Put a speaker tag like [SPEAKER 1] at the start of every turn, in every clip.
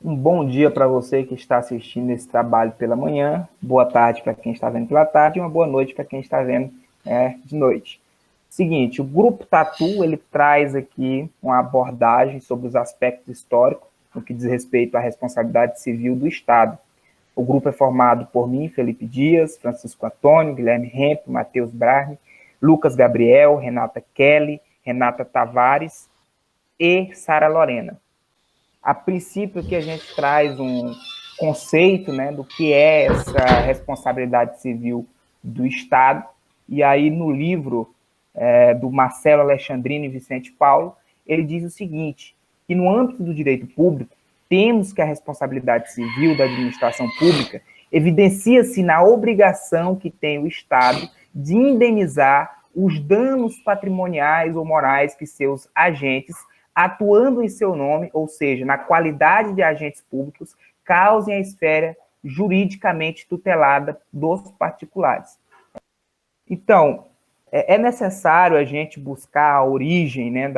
[SPEAKER 1] Um bom dia para você que está assistindo esse trabalho pela manhã, boa tarde para quem está vendo pela tarde e uma boa noite para quem está vendo de noite. Seguinte, o Grupo Tatu, ele traz aqui uma abordagem sobre os aspectos históricos no que diz respeito à responsabilidade civil do Estado. O grupo é formado por mim, Felipe Dias, Francisco Antônio, Guilherme Hemp, Matheus Brarne, Lucas Gabriel, Renata Kelly, Renata Tavares e Sara Lorena. A princípio que a gente traz um conceito, né, do que é essa responsabilidade civil do Estado, e aí no livro do Marcelo Alexandrino e Vicente Paulo, ele diz o seguinte, que no âmbito do direito público, temos que a responsabilidade civil da administração pública evidencia-se na obrigação que tem o Estado de indenizar os danos patrimoniais ou morais que seus agentes, atuando em seu nome, ou seja, na qualidade de agentes públicos, causem a esfera juridicamente tutelada dos particulares. Então, é necessário a gente buscar a origem, né,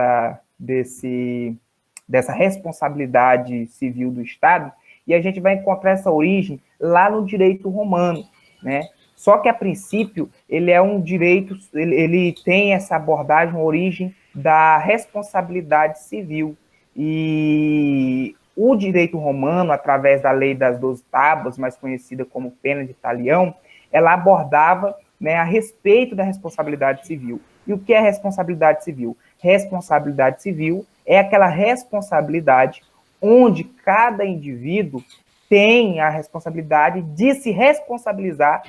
[SPEAKER 1] dessa responsabilidade civil do Estado, e a gente vai encontrar essa origem lá no direito romano, né? Só que, a princípio, ele é um direito, ele tem essa abordagem, uma origem da responsabilidade civil. E o direito romano, através da lei das 12 tábuas, mais conhecida como pena de talião, ela abordava, né, a respeito da responsabilidade civil. E o que é responsabilidade civil? Responsabilidade civil é aquela responsabilidade onde cada indivíduo tem a responsabilidade de se responsabilizar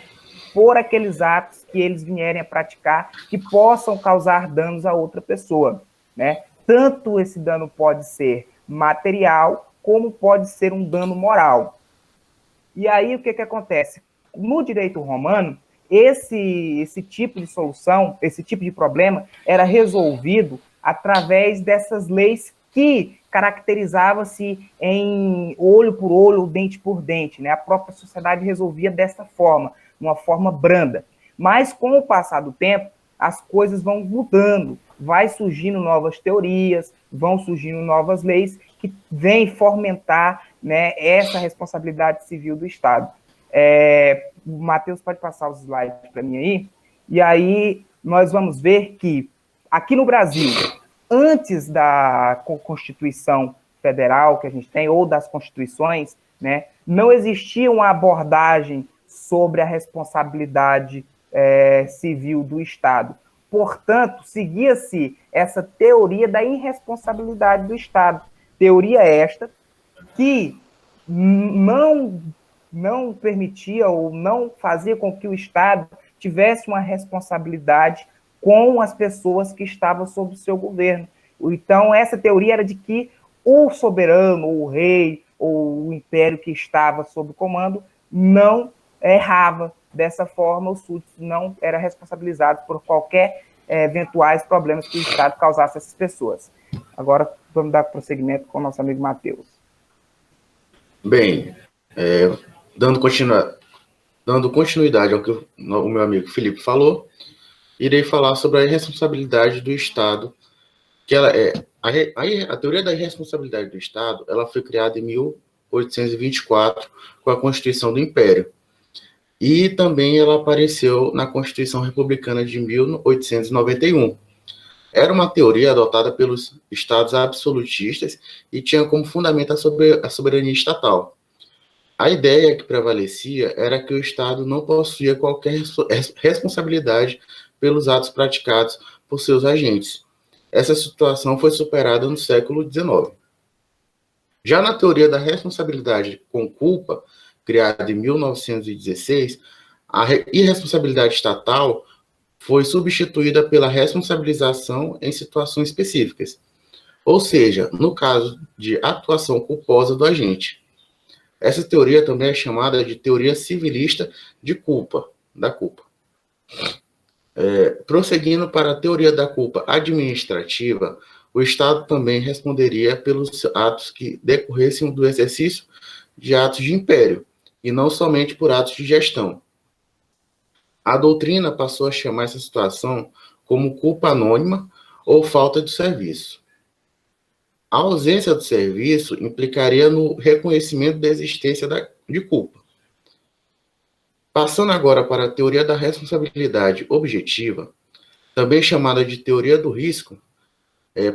[SPEAKER 1] por aqueles atos que eles vierem a praticar que possam causar danos a outra pessoa, né? Tanto esse dano pode ser material, como pode ser um dano moral. E aí, o que acontece? No direito romano, esse tipo de solução, esse tipo de problema, era resolvido através dessas leis que caracterizava-se em olho por olho, dente por dente, né? A própria sociedade resolvia dessa forma, uma forma branda. Mas, com o passar do tempo, as coisas vão mudando, vai surgindo novas teorias, vão surgindo novas leis que vêm fomentar, né, essa responsabilidade civil do Estado. O Matheus pode passar os slides para mim aí, e aí nós vamos ver que aqui no Brasil, antes da Constituição Federal que a gente tem, ou das constituições, né, não existia uma abordagem sobre a responsabilidade civil do Estado. Portanto, seguia-se essa teoria da irresponsabilidade do Estado. Teoria esta que não permitia ou não fazia com que o Estado tivesse uma responsabilidade com as pessoas que estavam sob o seu governo. Então, essa teoria era de que o soberano, ou o rei, ou o império que estava sob comando, não errava. Dessa forma, os súditos não eram responsabilizados por qualquer eventuais problemas que o Estado causasse a essas pessoas. Agora, vamos dar prosseguimento com o nosso amigo Matheus.
[SPEAKER 2] Bem, dando continuidade ao que o meu amigo Felipe falou, irei falar sobre a responsabilidade do Estado, que ela é a teoria da responsabilidade do Estado, ela foi criada em 1824 com a Constituição do Império. E também ela apareceu na Constituição Republicana de 1891. Era uma teoria adotada pelos estados absolutistas e tinha como fundamento a soberania estatal. A ideia que prevalecia era que o Estado não possuía qualquer responsabilidade pelos atos praticados por seus agentes. Essa situação foi superada no século XIX. Já na teoria da responsabilidade com culpa, criada em 1916, a irresponsabilidade estatal foi substituída pela responsabilização em situações específicas, ou seja, no caso de atuação culposa do agente. Essa teoria também é chamada de teoria civilista de culpa, da culpa. Prosseguindo para a teoria da culpa administrativa, o Estado também responderia pelos atos que decorressem do exercício de atos de império, e não somente por atos de gestão. A doutrina passou a chamar essa situação como culpa anônima ou falta de serviço. A ausência do serviço implicaria no reconhecimento da existência de culpa. Passando agora para a teoria da responsabilidade objetiva, também chamada de teoria do risco,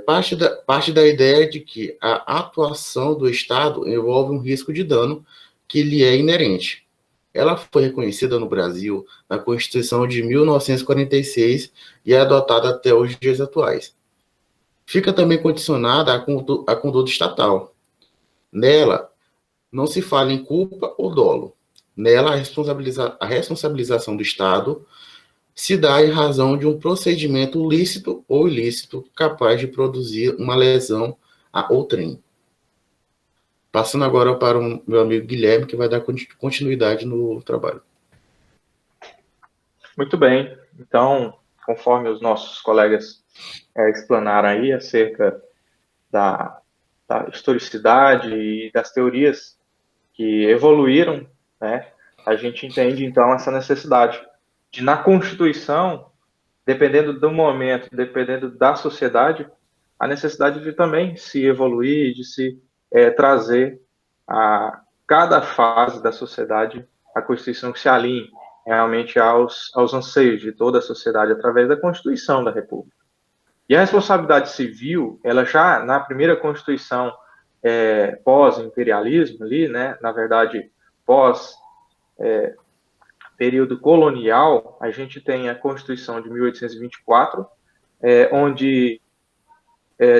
[SPEAKER 2] parte da ideia de que a atuação do Estado envolve um risco de dano que lhe é inerente. Ela foi reconhecida no Brasil na Constituição de 1946 e é adotada até os dias atuais. Fica também condicionada à conduta estatal. Nela, não se fala em culpa ou dolo. Nela, a responsabilização do Estado se dá em razão de um procedimento lícito ou ilícito capaz de produzir uma lesão a outrem. Passando agora para o meu amigo Guilherme, que vai dar continuidade no trabalho.
[SPEAKER 3] Muito bem. Então, conforme os nossos colegas explanaram aí acerca da historicidade e das teorias que evoluíram, né, a gente entende, então, essa necessidade de, na Constituição, dependendo do momento, dependendo da sociedade, a necessidade de também se evoluir, de se trazer a cada fase da sociedade a Constituição que se alinhe realmente aos anseios de toda a sociedade através da Constituição da República. E a responsabilidade civil, ela já na primeira Constituição pós-imperialismo ali, né, na verdade, pós período colonial, a gente tem a Constituição de 1824, onde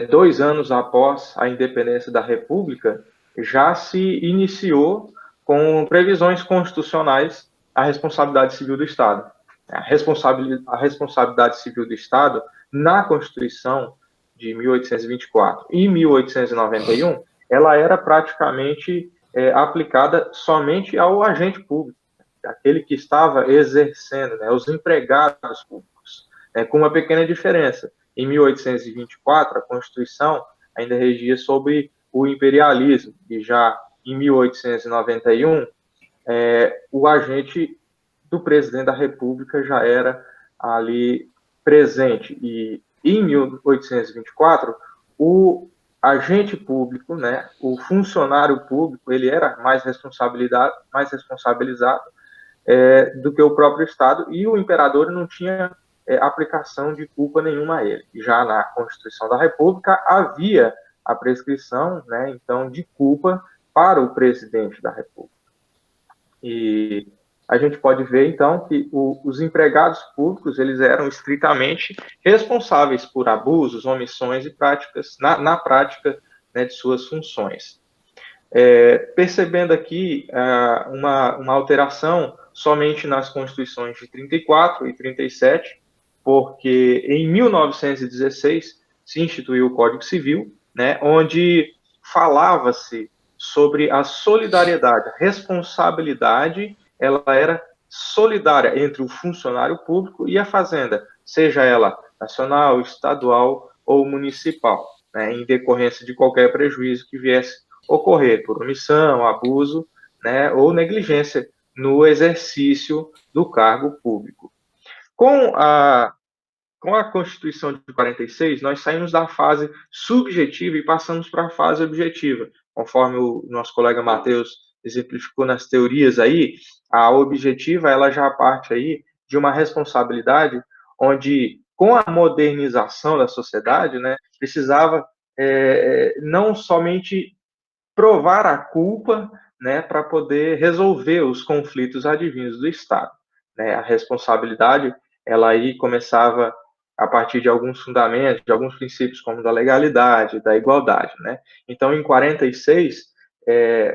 [SPEAKER 3] 2 anos após a independência da República, já se iniciou com previsões constitucionais a responsabilidade civil do Estado. A responsabilidade civil do Estado, na Constituição de 1824 e 1891, ela era praticamente aplicada somente ao agente público, aquele que estava exercendo, né, os empregados públicos, com uma pequena diferença. Em 1824, a Constituição ainda regia sobre o imperialismo, e já em 1891, o agente do presidente da República já era ali presente. E em 1824, o agente público, né, o funcionário público, ele era mais responsabilizado do que o próprio Estado, e o imperador não tinha aplicação de culpa nenhuma a ele. Já na Constituição da República havia a prescrição, né, então, de culpa para o presidente da República. E a gente pode ver, então, que os empregados públicos, eles eram estritamente responsáveis por abusos, omissões e práticas, na prática, né, de suas funções. Percebendo aqui uma alteração somente nas Constituições de 34 e 37, porque em 1916 se instituiu o Código Civil, né, onde falava-se sobre a solidariedade, a responsabilidade, ela era solidária entre o funcionário público e a fazenda, seja ela nacional, estadual ou municipal, né, em decorrência de qualquer prejuízo que viesse ocorrer por omissão, abuso, né, ou negligência no exercício do cargo público. Com a Constituição de 46, nós saímos da fase subjetiva e passamos para a fase objetiva. Conforme o nosso colega Matheus exemplificou nas teorias aí, a objetiva, ela já parte aí de uma responsabilidade onde, com a modernização da sociedade, né, precisava não somente provar a culpa, né, para poder resolver os conflitos advindos do Estado, né? A responsabilidade, ela aí começava a partir de alguns fundamentos, de alguns princípios, como da legalidade, da igualdade, né? Então, em 46,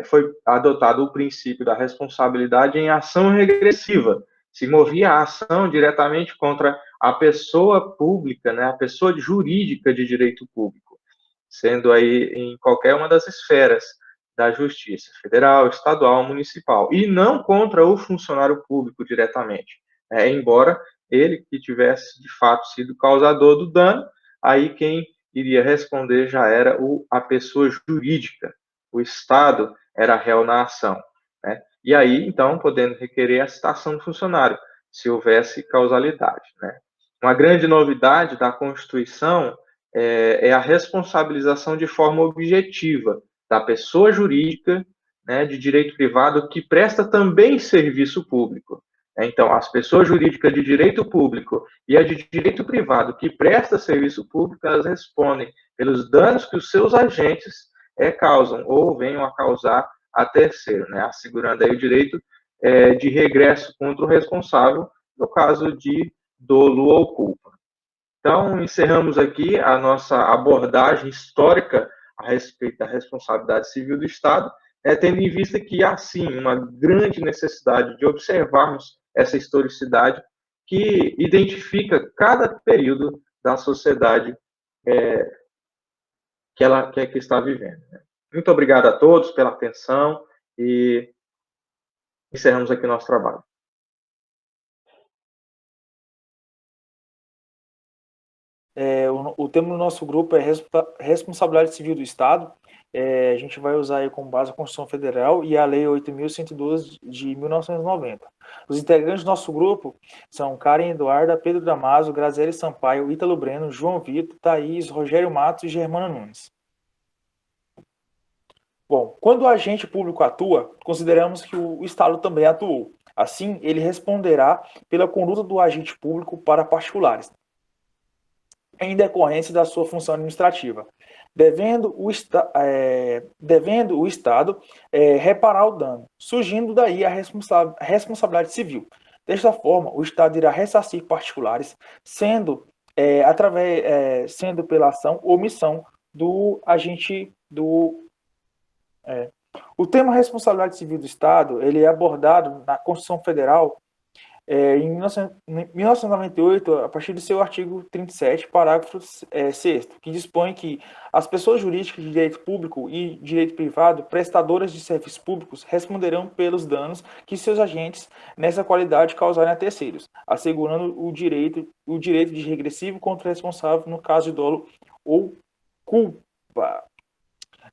[SPEAKER 3] foi adotado o princípio da responsabilidade em ação regressiva. Se movia a ação diretamente contra a pessoa pública, né, a pessoa jurídica de direito público, sendo aí em qualquer uma das esferas da justiça, federal, estadual, municipal, e não contra o funcionário público diretamente, embora ele que tivesse, de fato, sido causador do dano, aí quem iria responder já era a pessoa jurídica, o Estado era réu na ação, né? E aí, então, podendo requerer a citação do funcionário, se houvesse causalidade, né? Uma grande novidade da Constituição é a responsabilização de forma objetiva da pessoa jurídica, né, de direito privado que presta também serviço público. Então, as pessoas jurídicas de direito público e a de direito privado que presta serviço público, elas respondem pelos danos que os seus agentes causam ou venham a causar a terceiro, né, assegurando aí o direito de regresso contra o responsável no caso de dolo ou culpa. Então, encerramos aqui a nossa abordagem histórica a respeito da responsabilidade civil do Estado, tendo em vista que há, sim, uma grande necessidade de observarmos essa historicidade que identifica cada período da sociedade que está vivendo. Muito obrigado a todos pela atenção e encerramos aqui o nosso trabalho.
[SPEAKER 4] O tema do nosso grupo é Responsabilidade Civil do Estado. A gente vai usar aí como base a Constituição Federal e a Lei 8.112 de 1990. Os integrantes do nosso grupo são Karen Eduarda, Pedro Damaso, Graziele Sampaio, Ítalo Breno, João Vitor, Thaís, Rogério Matos e Germana Nunes. Bom, quando o agente público atua, consideramos que o Estado também atuou. Assim, ele responderá pela conduta do agente público para particulares, em decorrência da sua função administrativa, devendo o Estado reparar o dano, surgindo daí a responsabilidade civil. Desta forma, o Estado irá ressarcir particulares, sendo pela ação ou omissão do agente do... O tema responsabilidade civil do Estado ele é abordado na Constituição Federal em 1998, a partir do seu artigo 37, parágrafo 6º, que dispõe que as pessoas jurídicas de direito público e direito privado, prestadoras de serviços públicos, responderão pelos danos que seus agentes, nessa qualidade, causarem a terceiros, assegurando o direito de regressivo contra o responsável no caso de dolo ou culpa.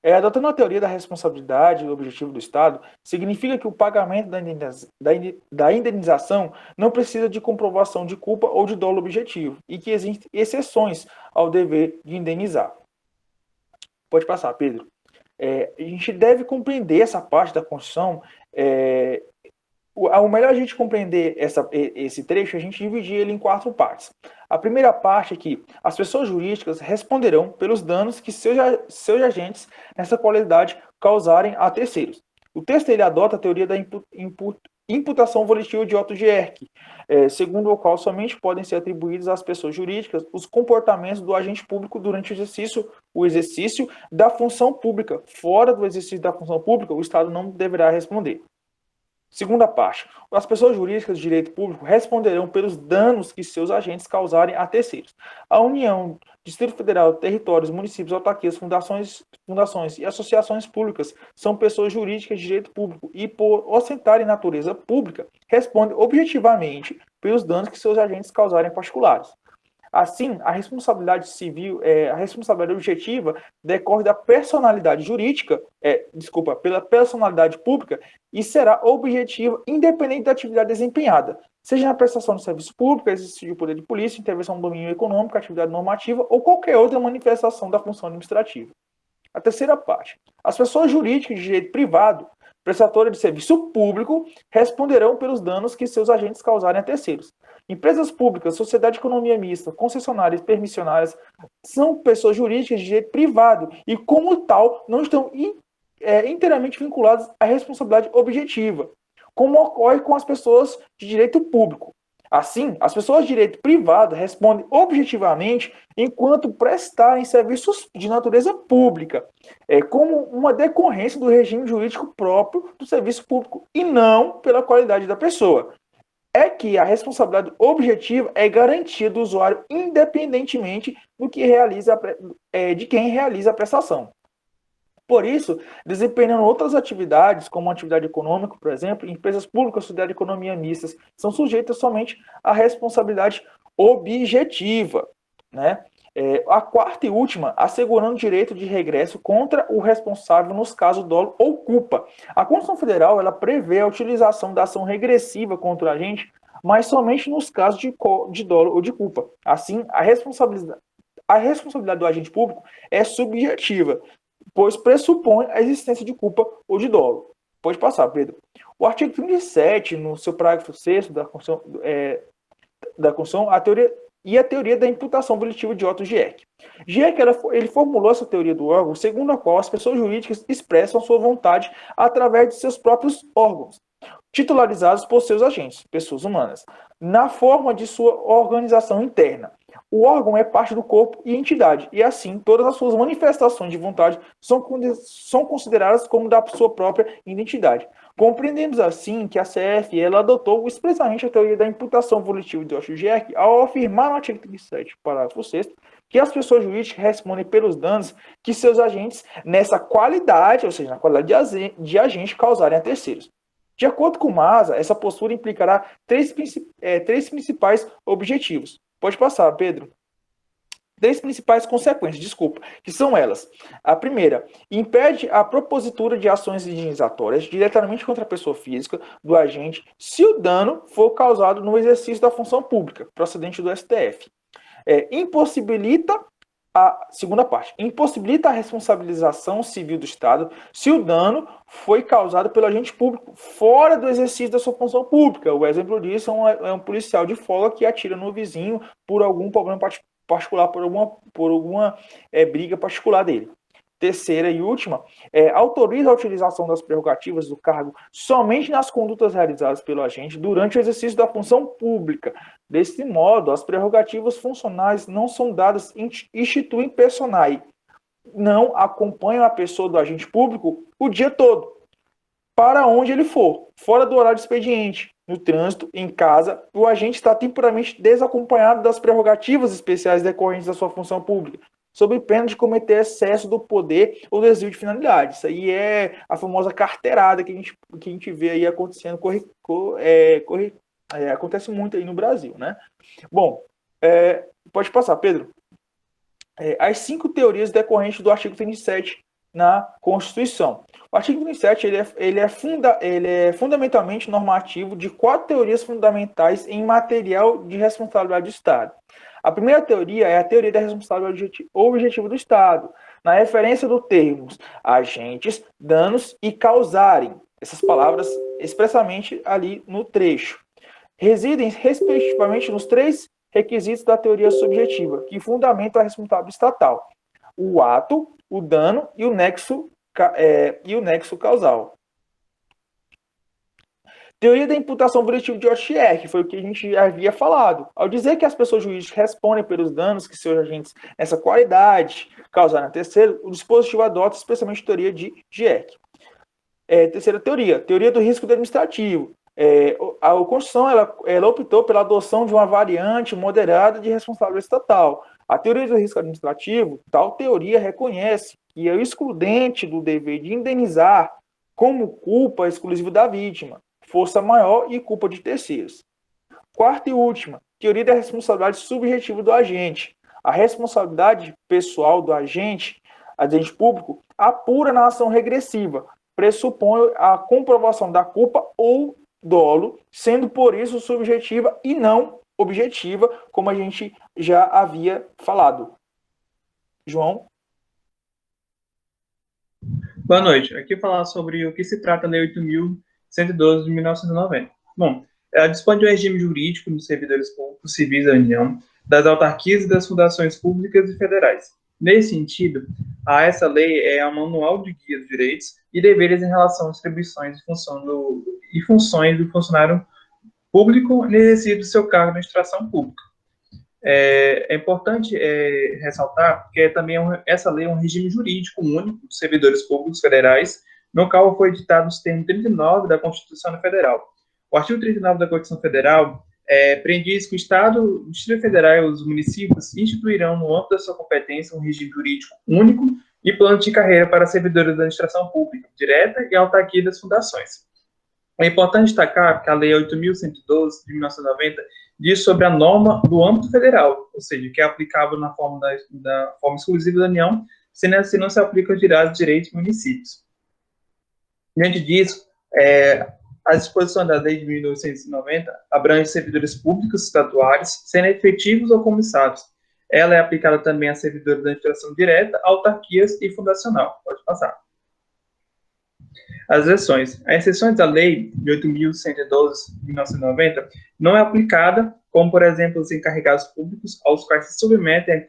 [SPEAKER 4] Adotando a teoria da responsabilidade e objetivo do Estado, significa que o pagamento da indenização não precisa de comprovação de culpa ou de dolo objetivo, e que existem exceções ao dever de indenizar. Pode passar, Pedro. A gente deve compreender essa parte da Constituição. O melhor a gente compreender esse trecho é a gente dividir ele em 4 partes. A primeira parte é que as pessoas jurídicas responderão pelos danos que seus agentes, nessa qualidade, causarem a terceiros. O texto ele adota a teoria da imputação volitiva de Otto Gierke, segundo o qual somente podem ser atribuídos às pessoas jurídicas os comportamentos do agente público durante o exercício da função pública. Fora do exercício da função pública, o Estado não deverá responder. Segunda parte, as pessoas jurídicas de direito público responderão pelos danos que seus agentes causarem a terceiros. A União, Distrito Federal, territórios, municípios, autarquias, fundações e associações públicas são pessoas jurídicas de direito público e, por ostentarem natureza pública, respondem objetivamente pelos danos que seus agentes causarem a particulares. Assim, a responsabilidade civil, a responsabilidade objetiva decorre da personalidade jurídica, pela personalidade pública e será objetiva independente da atividade desempenhada, seja na prestação de serviço público, exercício de poder de polícia, intervenção no domínio econômico, atividade normativa ou qualquer outra manifestação da função administrativa. A terceira parte, as pessoas jurídicas de direito privado, prestadoras de serviço público, responderão pelos danos que seus agentes causarem a terceiros. Empresas públicas, sociedade de economia mista, concessionárias, permissionárias, são pessoas jurídicas de direito privado e, como tal, não estão inteiramente vinculadas à responsabilidade objetiva, como ocorre com as pessoas de direito público. Assim, as pessoas de direito privado respondem objetivamente enquanto prestarem serviços de natureza pública, como uma decorrência do regime jurídico próprio do serviço público e não pela qualidade da pessoa. É que a responsabilidade objetiva é garantia do usuário independentemente do que de quem realiza a prestação. Por isso, desempenhando outras atividades, como atividade econômica, por exemplo, empresas públicas, sociedade de economia mistas, são sujeitas somente à responsabilidade objetiva, né? A quarta e última, assegurando o direito de regresso contra o responsável nos casos de dolo ou culpa. A Constituição Federal ela prevê a utilização da ação regressiva contra o agente, mas somente nos casos de dolo ou de culpa. Assim, a A responsabilidade do agente público é subjetiva, pois pressupõe a existência de culpa ou de dolo. Pode passar, Pedro. O artigo 37, no seu parágrafo 6º da Constituição, a teoria da imputação volitiva de Otto Gierke. Gierke ele formulou essa teoria do órgão, segundo a qual as pessoas jurídicas expressam sua vontade através de seus próprios órgãos, titularizados por seus agentes, pessoas humanas, na forma de sua organização interna. O órgão é parte do corpo e entidade, e assim, todas as suas manifestações de vontade são consideradas como da sua própria identidade. Compreendemos assim que a CF ela adotou expressamente a teoria da imputação volitiva de Otto Gierke ao afirmar no artigo 37, parágrafo 6º, que as pessoas jurídicas respondem pelos danos que seus agentes, nessa qualidade, ou seja, na qualidade de agente, causarem a terceiros. De acordo com Maza, essa postura implicará três principais objetivos. Pode passar, Pedro. 3 principais consequências, que são elas. A primeira, impede a propositura de ações indenizatórias diretamente contra a pessoa física do agente se o dano for causado no exercício da função pública, procedente do STF. Impossibilita a segunda parte, impossibilita a responsabilização civil do Estado se o dano foi causado pelo agente público fora do exercício da sua função pública. O exemplo disso é um policial de folga que atira no vizinho por algum problema particular, por alguma briga particular dele. Terceira e última, autoriza a utilização das prerrogativas do cargo somente nas condutas realizadas pelo agente durante o exercício da função pública. Desse modo, as prerrogativas funcionais não são dadas instituem personae, não acompanham a pessoa do agente público o dia todo, para onde ele for, fora do horário de expediente, no trânsito, em casa, o agente está temporariamente desacompanhado das prerrogativas especiais decorrentes da sua função pública, sob pena de cometer excesso do poder ou desvio de finalidade. Isso aí é a famosa carteirada que a gente vê aí acontecendo, acontece muito aí no Brasil, né? Bom, pode passar, Pedro. As 5 teorias decorrentes do artigo 37 na Constituição. O artigo 37 ele é fundamentalmente normativo de 4 teorias fundamentais em material de responsabilidade do Estado. A primeira teoria é a teoria da responsabilidade objetiva do Estado, na referência do termos agentes, danos e causarem. Essas palavras expressamente ali no trecho. Residem, respectivamente, nos 3 requisitos da teoria subjetiva, que fundamentam a responsabilidade estatal. O ato, o dano e o nexo causal. Teoria da imputação volitiva de Otto Gierke, foi o que a gente já havia falado. Ao dizer que as pessoas jurídicas respondem pelos danos que seus agentes nessa qualidade causaram a terceiro, o dispositivo adota especialmente a teoria de Gierke. Terceira teoria do risco administrativo. A Constituição ela optou pela adoção de uma variante moderada de responsabilidade estatal. A teoria do risco administrativo, tal teoria reconhece que é o excludente do dever de indenizar como culpa exclusiva da vítima, força maior e culpa de terceiros. Quarta e última, teoria da responsabilidade subjetiva do agente. A responsabilidade pessoal do agente público, apura na ação regressiva, pressupõe a comprovação da culpa ou dolo, sendo por isso subjetiva e não objetiva, como a gente já havia falado. João?
[SPEAKER 5] Boa noite. Aqui falar sobre o que se trata da Lei 8.112 de 1990. Bom, ela dispõe de um regime jurídico dos servidores públicos civis da União, das autarquias e das fundações públicas e federais. Nesse sentido, essa lei é um manual de guia dos direitos e deveres em relação às atribuições e funções do funcionário público no exercício do seu cargo na administração pública. É importante ressaltar que essa lei é um regime jurídico único dos servidores públicos federais, no qual foi editado os termos 39 da Constituição Federal. O artigo 39 da Constituição Federal prediz que o Estado, o Distrito Federal e os municípios instituirão, no âmbito da sua competência, um regime jurídico único e plano de carreira para servidores da administração pública direta e autarquia das fundações. É importante destacar que a Lei 8.112 de 1990 diz sobre a norma do âmbito federal, ou seja, que é aplicável na forma da forma exclusiva da União, se não se aplica aos direitos dos municípios. Diante disso, a disposição da Lei de 1990 abrange servidores públicos estatuários, sendo efetivos ou comissados, Ela é aplicada também a servidores da administração direta, autarquias e fundacional. Pode passar. As exceções. As exceções da Lei de 8.112, de 1990, não é aplicada, como, por exemplo, os encarregados públicos, aos quais se submetem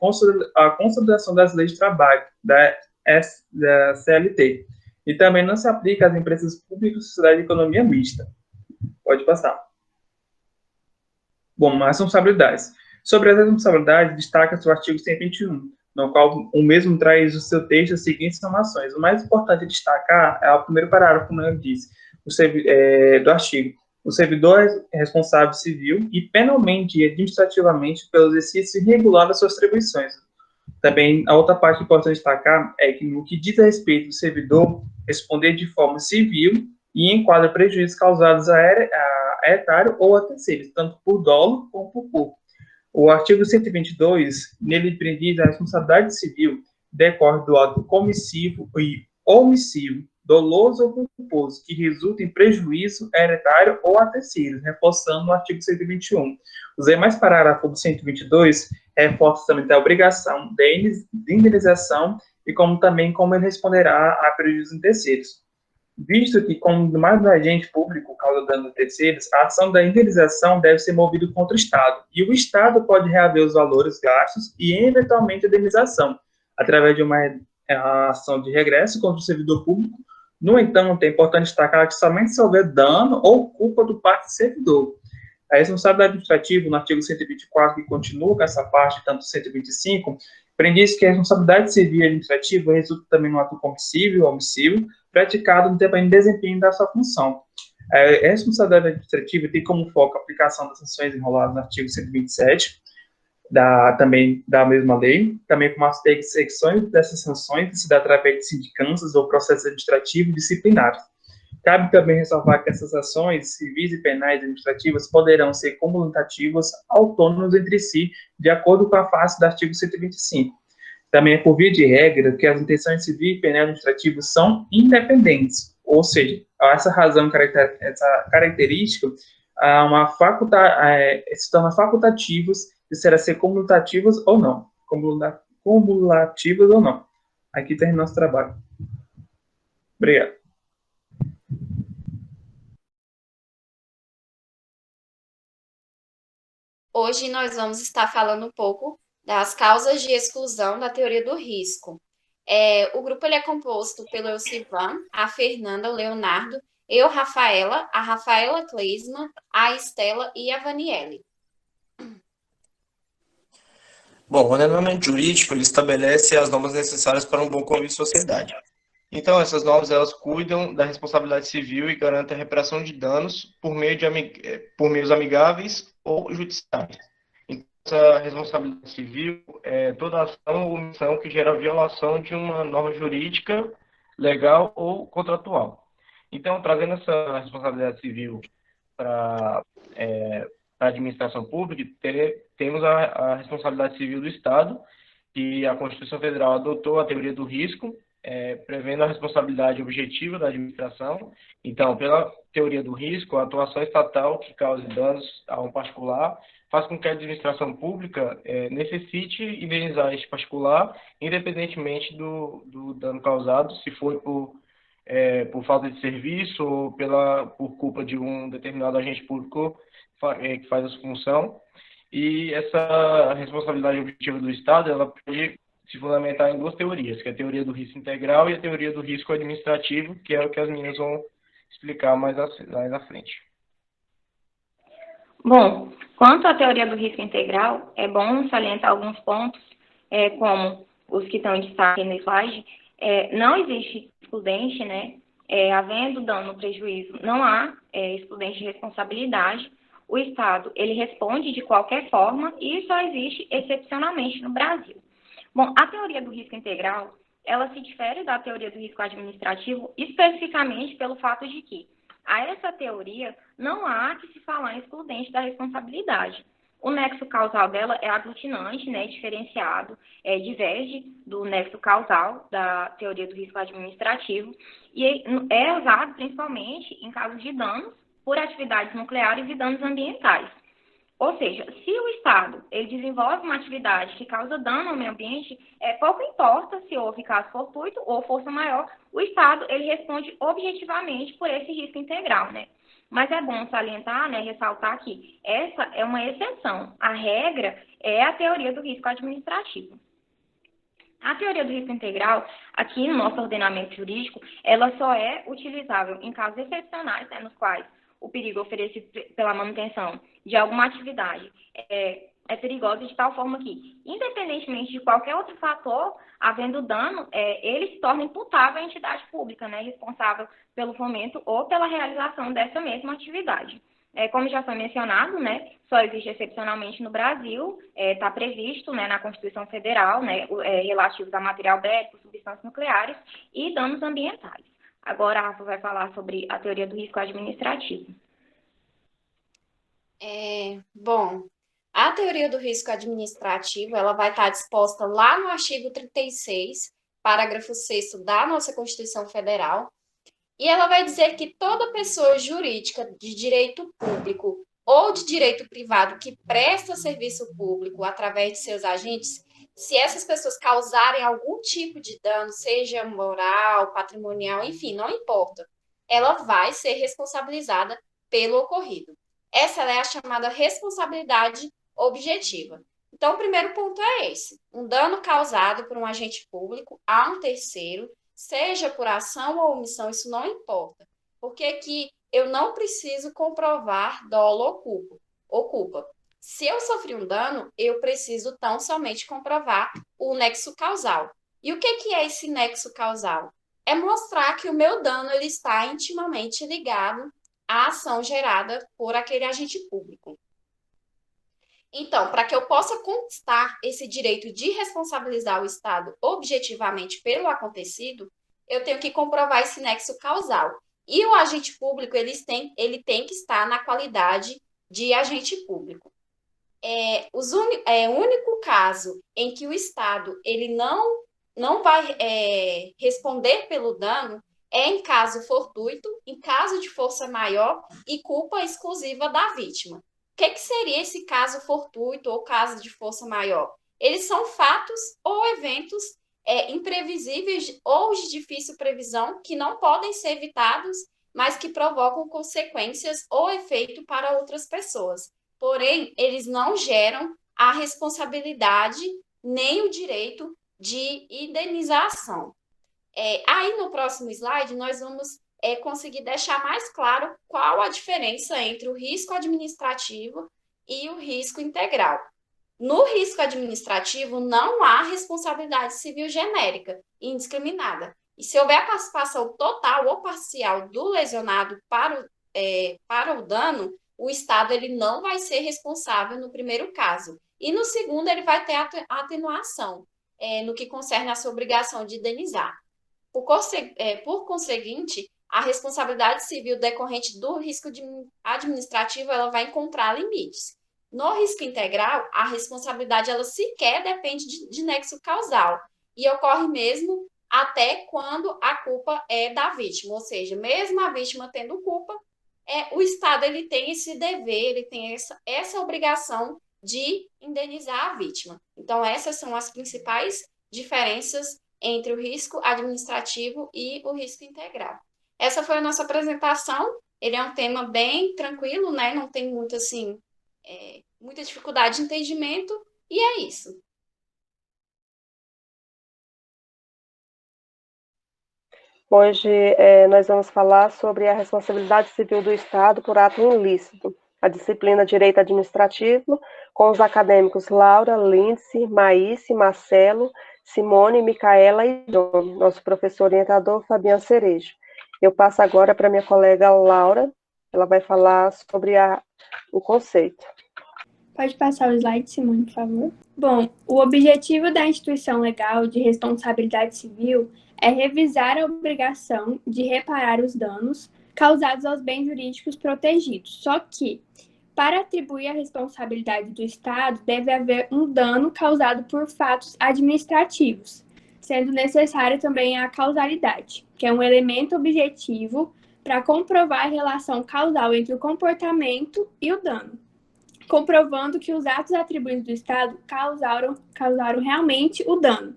[SPEAKER 5] à consolidação das leis de trabalho, da CLT. E também não se aplica às empresas públicas e sociedade de economia mista. Pode passar. Bom, responsabilidades. Sobre as responsabilidades, destaca-se o artigo 121, no qual o mesmo traz o seu texto as seguintes informações. O mais importante a destacar é o primeiro parágrafo, como eu disse, do artigo. O servidor é responsável civil e penalmente e administrativamente pelo exercício irregular das suas atribuições. Também, a outra parte importante destacar é que, no que diz a respeito do servidor responder de forma civil e enquadra prejuízos causados a etário ou a terceiros, tanto por dolo como por culpa. O artigo 122, nele prediz a responsabilidade civil decorre do ato comissivo e omissivo, doloso ou culposo, que resulta em prejuízo hereditário ou a terceiros, reforçando o artigo 121. Os demais parágrafos do 122 reforçam também a obrigação de indenização e também como ele responderá a prejuízos em terceiros. Visto que, como mais um agente público causa dano a terceiros, a ação da indenização deve ser movida contra o Estado, e o Estado pode reaver os valores gastos e, eventualmente, a indenização, através de uma ação de regresso contra o servidor público. No entanto, é importante destacar que somente se houver dano ou culpa do parte do servidor. A responsabilidade administrativa, no artigo 124, que continua com essa parte, tanto 125, prediz que a responsabilidade civil e administrativa resulta também no ato comissivo ou omissivo, praticado no desempenho da sua função. A responsabilidade administrativa tem como foco a aplicação das sanções enroladas no artigo 127, também da mesma lei, também com as execuções dessas sanções que se dá através de sindicâncias ou processos administrativos disciplinares. Cabe também ressalvar que essas ações civis e penais administrativas poderão ser comutativas, autônomas entre si, de acordo com a face do artigo 125. Também é por via de regra que as intenções civil e penal administrativas são independentes, ou seja, essa razão, essa característica, se torna facultativas de ser comutativas ou não, cumulativas ou não. Aqui termina nosso trabalho. Obrigado.
[SPEAKER 6] Hoje nós vamos estar falando um pouco das causas de exclusão da teoria do risco. O grupo ele é composto pelo Elcivan, a Fernanda, o Leonardo, eu, Rafaela, a Rafaela Kleisman, a Estela e a Vaniele.
[SPEAKER 7] Bom, o ordenamento jurídico ele estabelece as normas necessárias para um bom convívio em sociedade. Então, essas normas elas cuidam da responsabilidade civil e garantem a reparação de danos por meios amigáveis ou judiciais. Então, essa responsabilidade civil é toda ação ou omissão que gera violação de uma norma jurídica, legal ou contratual. Então, trazendo essa responsabilidade civil para a administração pública, temos a responsabilidade civil do Estado, que a Constituição Federal adotou a teoria do risco, prevendo a responsabilidade objetiva da administração. Então, pela teoria do risco, a atuação estatal que cause danos a um particular faz com que a administração pública necessite indenizar este particular, independentemente do dano causado, se for por falta de serviço ou por culpa de um determinado agente público que faz a sua função. E essa responsabilidade objetiva do Estado, ela pode se fundamentar em duas teorias, que é a teoria do risco integral e a teoria do risco administrativo, que é o que as meninas vão explicar mais à frente.
[SPEAKER 8] Bom, quanto à teoria do risco integral, é bom salientar alguns pontos, como os que estão em destaque no slide. Não existe excludente, né? Havendo dano ou prejuízo, não há excludente de responsabilidade. O Estado, ele responde de qualquer forma e só existe excepcionalmente no Brasil. Bom, a teoria do risco integral, ela se difere da teoria do risco administrativo especificamente pelo fato de que, a essa teoria, não há que se falar em excludente da responsabilidade. O nexo causal dela é aglutinante, né, diferenciado, diverge do nexo causal da teoria do risco administrativo e é usado principalmente em casos de danos por atividades nucleares e danos ambientais. Ou seja, se o Estado ele desenvolve uma atividade que causa dano ao meio ambiente, pouco importa se houve caso fortuito ou força maior, o Estado ele responde objetivamente por esse risco integral, né? Mas é bom salientar, né, ressaltar que essa é uma exceção. A regra é a teoria do risco administrativo. A teoria do risco integral, aqui no nosso ordenamento jurídico, ela só é utilizável em casos excepcionais, né, nos quais o perigo oferecido pela manutenção de alguma atividade é perigosa de tal forma que, independentemente de qualquer outro fator, havendo dano, ele se torna imputável à entidade pública, né, responsável pelo fomento ou pela realização dessa mesma atividade. Como já foi mencionado, né, só existe excepcionalmente no Brasil, está previsto, né, na Constituição Federal, né, relativos a material bélico, substâncias nucleares e danos ambientais. Agora a Rafa vai falar sobre a teoria do risco administrativo.
[SPEAKER 6] Bom, a teoria do risco administrativo, ela vai estar disposta lá no artigo 36, parágrafo 6º da nossa Constituição Federal, e ela vai dizer que toda pessoa jurídica de direito público ou de direito privado que presta serviço público através de seus agentes, se essas pessoas causarem algum tipo de dano, seja moral, patrimonial, enfim, não importa, ela vai ser responsabilizada pelo ocorrido. Essa é a chamada responsabilidade objetiva. Então, o primeiro ponto é esse: um dano causado por um agente público a um terceiro, seja por ação ou omissão, isso não importa, porque aqui eu não preciso comprovar dolo ou culpa. Se eu sofri um dano, eu preciso tão somente comprovar o nexo causal. E o que é esse nexo causal? É mostrar que o meu dano ele está intimamente ligado à ação gerada por aquele agente público. Então, para que eu possa conquistar esse direito de responsabilizar o Estado objetivamente pelo acontecido, eu tenho que comprovar esse nexo causal. E o agente público ele tem que estar na qualidade de agente público. O único caso em que o Estado ele não vai responder pelo dano é em caso fortuito, em caso de força maior e culpa exclusiva da vítima. O que seria esse caso fortuito ou caso de força maior? Eles são fatos ou eventos imprevisíveis ou de difícil previsão que não podem ser evitados, mas que provocam consequências ou efeito para outras pessoas. Porém, eles não geram a responsabilidade nem o direito de indenização. Aí no próximo slide nós vamos conseguir deixar mais claro qual a diferença entre o risco administrativo e o risco integral. No risco administrativo não há responsabilidade civil genérica e indiscriminada. E se houver participação total ou parcial do lesionado para o dano, o Estado ele não vai ser responsável no primeiro caso. E no segundo ele vai ter atenuação no que concerne a sua obrigação de indenizar. Por conseguinte, a responsabilidade civil decorrente do risco administrativo ela vai encontrar limites. No risco integral, a responsabilidade ela sequer depende de nexo causal e ocorre mesmo até quando a culpa é da vítima, ou seja, mesmo a vítima tendo culpa, o Estado ele tem esse dever, ele tem essa obrigação de indenizar a vítima. Então, essas são as principais diferenças entre o risco administrativo e o risco integral. Essa foi a nossa apresentação. Ele é um tema bem tranquilo, né? Não tem muito, assim, muita dificuldade de entendimento, e é isso.
[SPEAKER 9] Hoje nós vamos falar sobre a responsabilidade civil do Estado por ato ilícito, a disciplina Direito Administrativo, com os acadêmicos Laura, Lindsay, Maíce, Marcelo, Simone, Micaela e John, nosso professor orientador Fabiano Cerejo. Eu passo agora para minha colega Laura, ela vai falar sobre o conceito.
[SPEAKER 10] Pode passar o slide, Simone, por favor. Bom, o objetivo da instituição legal de responsabilidade civil é revisar a obrigação de reparar os danos causados aos bens jurídicos protegidos. Só que, para atribuir a responsabilidade do Estado, deve haver um dano causado por fatos administrativos, sendo necessária também a causalidade, que é um elemento objetivo para comprovar a relação causal entre o comportamento e o dano. comprovando que os atos atribuídos do Estado causaram realmente o dano.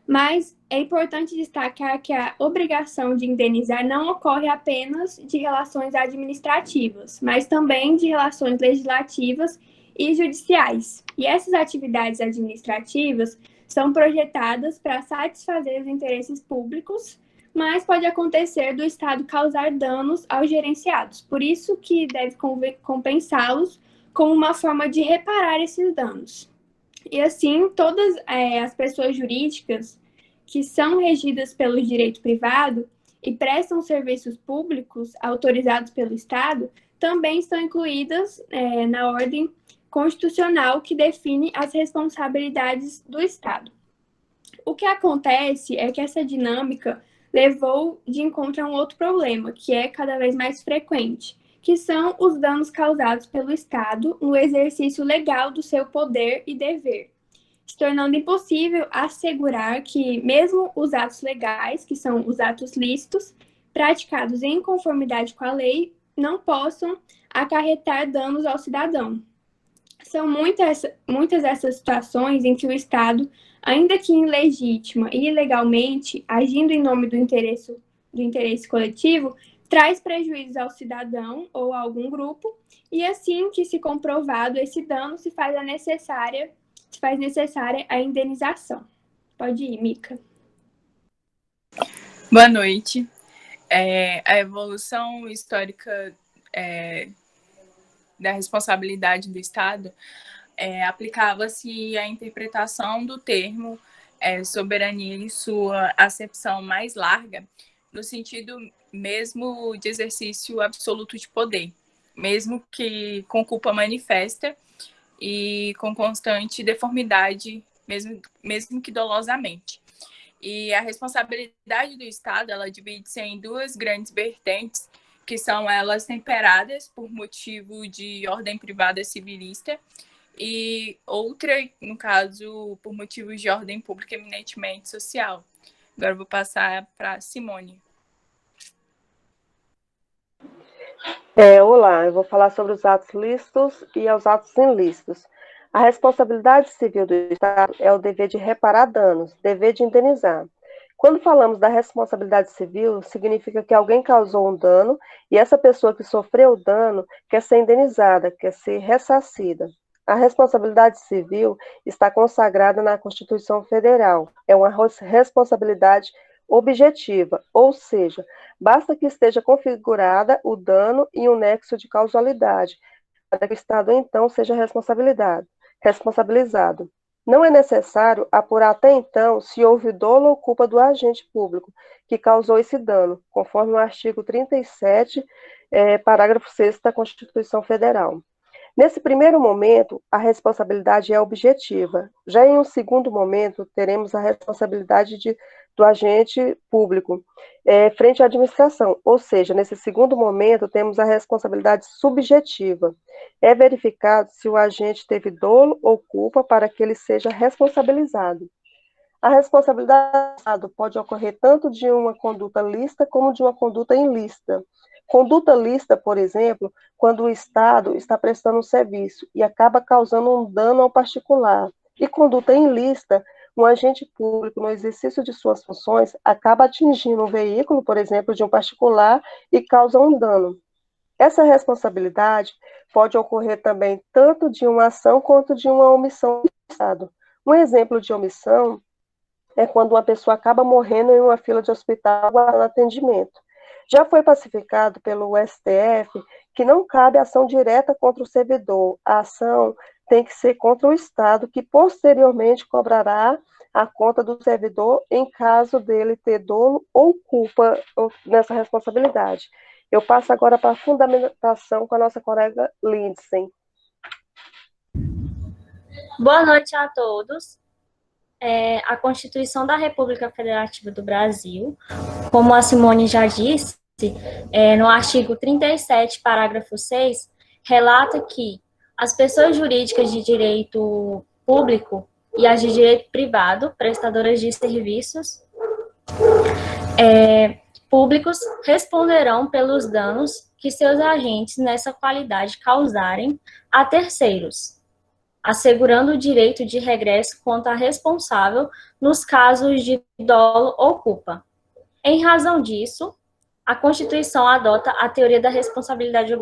[SPEAKER 10] Mas é importante destacar que a obrigação de indenizar não ocorre apenas de relações administrativas, mas também de relações legislativas e judiciais. E essas atividades administrativas são projetadas para satisfazer os interesses públicos, mas pode acontecer do Estado causar danos aos gerenciados. Por isso que deve compensá-los como uma forma de reparar esses danos. E assim, todas as pessoas jurídicas que são regidas pelo direito privado e prestam serviços públicos autorizados pelo Estado também estão incluídas na ordem constitucional que define as responsabilidades do Estado. O que acontece é que essa dinâmica levou de encontro a um outro problema, que é cada vez mais frequente, que são os danos causados pelo Estado no exercício legal do seu poder e dever, se tornando impossível assegurar que mesmo os atos legais, que são os atos lícitos, praticados em conformidade com a lei, não possam acarretar danos ao cidadão. São muitas essas situações em que o Estado, ainda que ilegítima e ilegalmente, agindo em nome do interesse coletivo, traz prejuízos ao cidadão ou a algum grupo, e assim que se comprovado esse dano, se faz necessária a indenização. Pode ir, Mica.
[SPEAKER 11] Boa noite. A evolução histórica da responsabilidade do Estado aplicava-se à interpretação do termo soberania em sua acepção mais larga, no sentido mesmo de exercício absoluto de poder, mesmo que com culpa manifesta e com constante deformidade, mesmo que dolosamente. E a responsabilidade do Estado, ela divide-se em duas grandes vertentes, que são elas temperadas por motivo de ordem privada civilista e outra, no caso, por motivos de ordem pública eminentemente social. Agora eu vou passar para Simone.
[SPEAKER 9] Olá, eu vou falar sobre os atos lícitos e os atos ilícitos. A responsabilidade civil do Estado é o dever de reparar danos, dever de indenizar. Quando falamos da responsabilidade civil, significa que alguém causou um dano e essa pessoa que sofreu o dano quer ser indenizada, quer ser ressarcida. A responsabilidade civil está consagrada na Constituição Federal. É uma responsabilidade objetiva, ou seja, basta que esteja configurada o dano e um nexo de causalidade, para que o Estado, então, seja responsabilizado. Não é necessário apurar até então se houve dolo ou culpa do agente público que causou esse dano, conforme o artigo 37, parágrafo 6º da Constituição Federal. Nesse primeiro momento, a responsabilidade é objetiva. Já em um segundo momento, teremos a responsabilidade do agente público frente à administração. Ou seja, nesse segundo momento, temos a responsabilidade subjetiva. É verificado se o agente teve dolo ou culpa para que ele seja responsabilizado. A responsabilidade pode ocorrer tanto de uma conduta lícita como de uma conduta ilícita. Conduta lícita, por exemplo, quando o Estado está prestando um serviço e acaba causando um dano ao particular. E conduta ilícita, um agente público, no exercício de suas funções, acaba atingindo um veículo, por exemplo, de um particular e causa um dano. Essa responsabilidade pode ocorrer também tanto de uma ação quanto de uma omissão do Estado. Um exemplo de omissão é quando uma pessoa acaba morrendo em uma fila de hospital aguardando atendimento. Já foi pacificado pelo STF que não cabe ação direta contra o servidor. A ação tem que ser contra o Estado, que posteriormente cobrará a conta do servidor em caso dele ter dolo ou culpa nessa responsabilidade. Eu passo agora para a fundamentação com a nossa colega Lindsay.
[SPEAKER 12] Boa noite a todos. A Constituição da República Federativa do Brasil, como a Simone já disse, no artigo 37, parágrafo 6, relata que as pessoas jurídicas de direito público e as de direito privado, prestadoras de serviços, públicos responderão pelos danos que seus agentes nessa qualidade causarem a terceiros, assegurando o direito de regresso contra a responsável nos casos de dolo ou culpa. Em razão disso, a Constituição adota a teoria da responsabilidade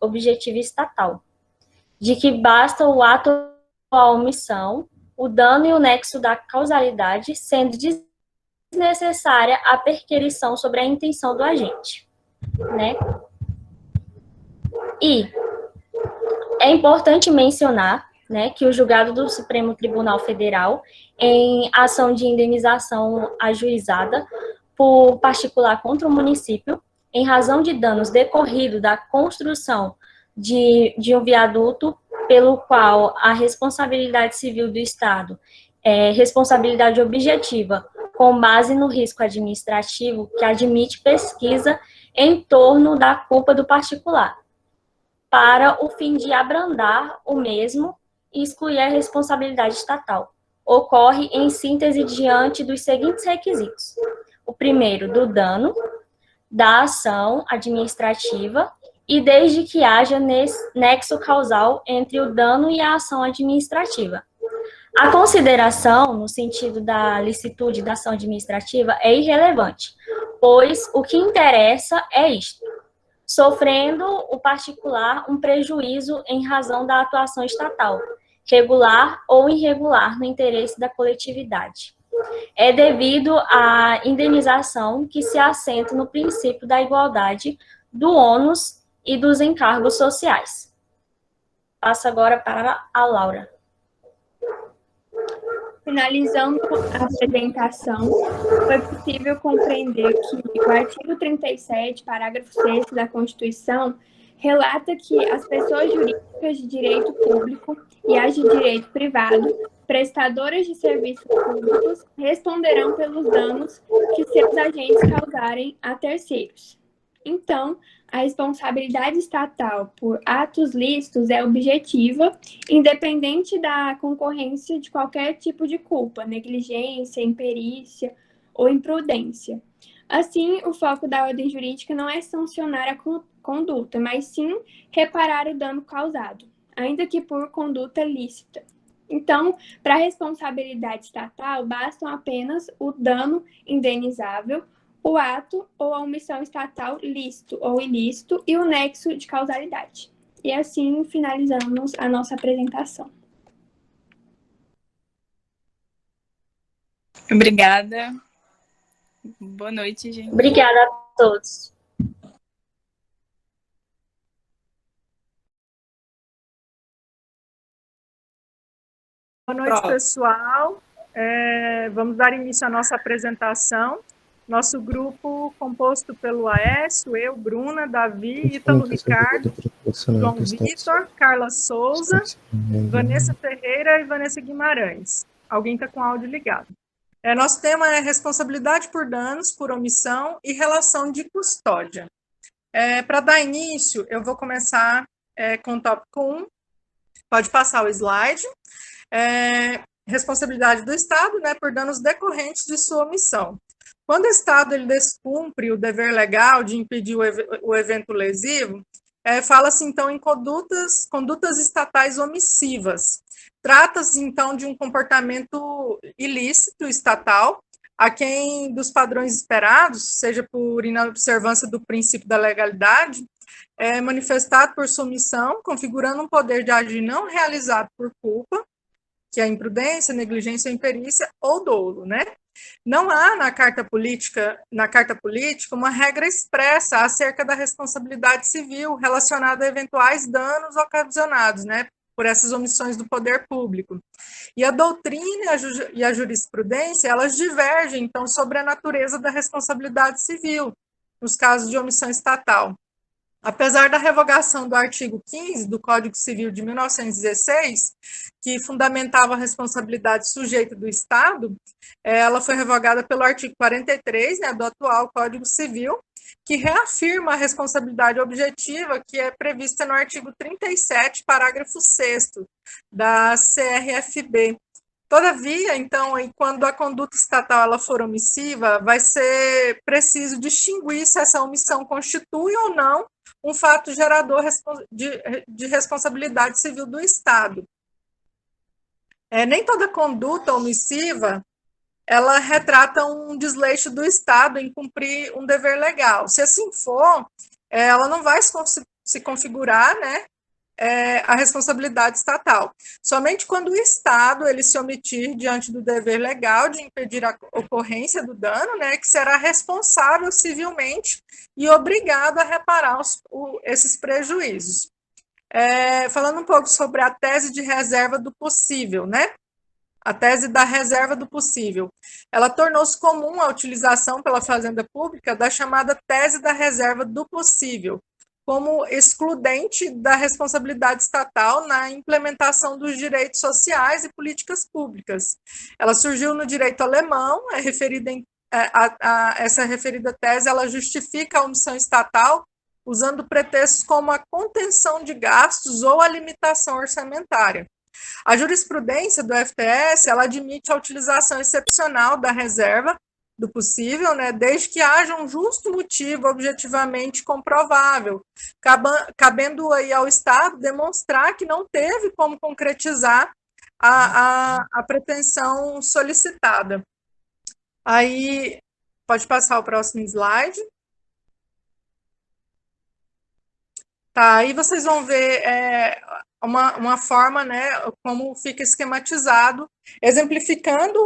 [SPEAKER 12] objetiva estatal, de que basta o ato ou a omissão, o dano e o nexo da causalidade, sendo desnecessária a perquirição sobre a intenção do agente, né? E é importante mencionar, né, que o julgado do Supremo Tribunal Federal, em ação de indenização ajuizada por particular contra o município, em razão de danos decorridos da construção de um viaduto, pelo qual a responsabilidade civil do Estado é responsabilidade objetiva, com base no risco administrativo que admite pesquisa em torno da culpa do particular, para o fim de abrandar o mesmo e excluir a responsabilidade estatal. Ocorre, em síntese, diante dos seguintes requisitos. O primeiro, do dano, da ação administrativa, e desde que haja nexo causal entre o dano e a ação administrativa. A consideração, no sentido da licitude da ação administrativa, é irrelevante, pois o que interessa é isto: sofrendo o particular um prejuízo em razão da atuação estatal, regular ou irregular, no interesse da coletividade. É devido à indenização que se assenta no princípio da igualdade do ônus e dos encargos sociais. Passo agora para a Laura.
[SPEAKER 10] Finalizando a apresentação, foi possível compreender que o artigo 37, parágrafo 6º da Constituição, relata que as pessoas jurídicas de direito público e as de direito privado, prestadoras de serviços públicos, responderão pelos danos que seus agentes causarem a terceiros. Então, a responsabilidade estatal por atos lícitos é objetiva, independente da concorrência de qualquer tipo de culpa, negligência, imperícia ou imprudência. Assim, o foco da ordem jurídica não é sancionar a conduta, mas sim reparar o dano causado, ainda que por conduta lícita. Então, para a responsabilidade estatal, bastam apenas o dano indenizável, o ato ou a omissão estatal lícito ou ilícito e o nexo de causalidade. E assim finalizamos a nossa apresentação.
[SPEAKER 11] Obrigada. Boa noite, gente.
[SPEAKER 12] Obrigada a todos.
[SPEAKER 13] Boa noite, pessoal. Vamos dar início à nossa apresentação. Nosso grupo, composto pelo Aécio, eu, Bruna, Davi, Ítalo Ricardo, João Vitor, Carla Souza, Vanessa Ferreira e Vanessa Guimarães. Alguém está com o áudio ligado. Nosso tema é responsabilidade por danos, por omissão e relação de custódia. Para dar início, eu vou começar com o tópico 1. Pode passar o slide. Responsabilidade do Estado, né, por danos decorrentes de sua omissão. Quando o Estado ele descumpre o dever legal de impedir o evento lesivo, fala-se, então, em condutas estatais omissivas. Trata-se, então, de um comportamento ilícito estatal, a quem dos padrões esperados, seja por inobservância do princípio da legalidade, é manifestado por sua omissão, configurando um poder de agir não realizado por culpa, que é a imprudência, negligência, imperícia ou dolo, né? Não há na carta política uma regra expressa acerca da responsabilidade civil relacionada a eventuais danos ocasionados, né, por essas omissões do poder público. E a doutrina e a jurisprudência, elas divergem, então, sobre a natureza da responsabilidade civil, nos casos de omissão estatal. Apesar da revogação do artigo 15 do Código Civil de 1916, que fundamentava a responsabilidade sujeita do Estado, ela foi revogada pelo artigo 43, né, do atual Código Civil, que reafirma a responsabilidade objetiva que é prevista no artigo 37, parágrafo 6º, da CRFB, Todavia, então, quando a conduta estatal ela for omissiva, vai ser preciso distinguir se essa omissão constitui ou não um fato gerador de responsabilidade civil do Estado. Nem toda conduta omissiva ela retrata um desleixo do Estado em cumprir um dever legal. Se assim for, ela não vai se configurar, né, a responsabilidade estatal. Somente quando o Estado ele se omitir diante do dever legal de impedir a ocorrência do dano, né, que será responsável civilmente e obrigado a reparar esses prejuízos. Falando um pouco sobre a tese de reserva do possível, né? A tese da reserva do possível. Ela tornou-se comum a utilização pela Fazenda Pública da chamada tese da reserva do possível, como excludente da responsabilidade estatal na implementação dos direitos sociais e políticas públicas. Ela surgiu no direito alemão, essa referida tese ela justifica a omissão estatal usando pretextos como a contenção de gastos ou a limitação orçamentária. A jurisprudência do FTS, ela admite a utilização excepcional da reserva do possível, né, desde que haja um justo motivo objetivamente comprovável, cabendo aí ao Estado demonstrar que não teve como concretizar a pretensão solicitada. Aí, pode passar o próximo slide. Tá, aí vocês vão ver uma forma, né, como fica esquematizado, exemplificando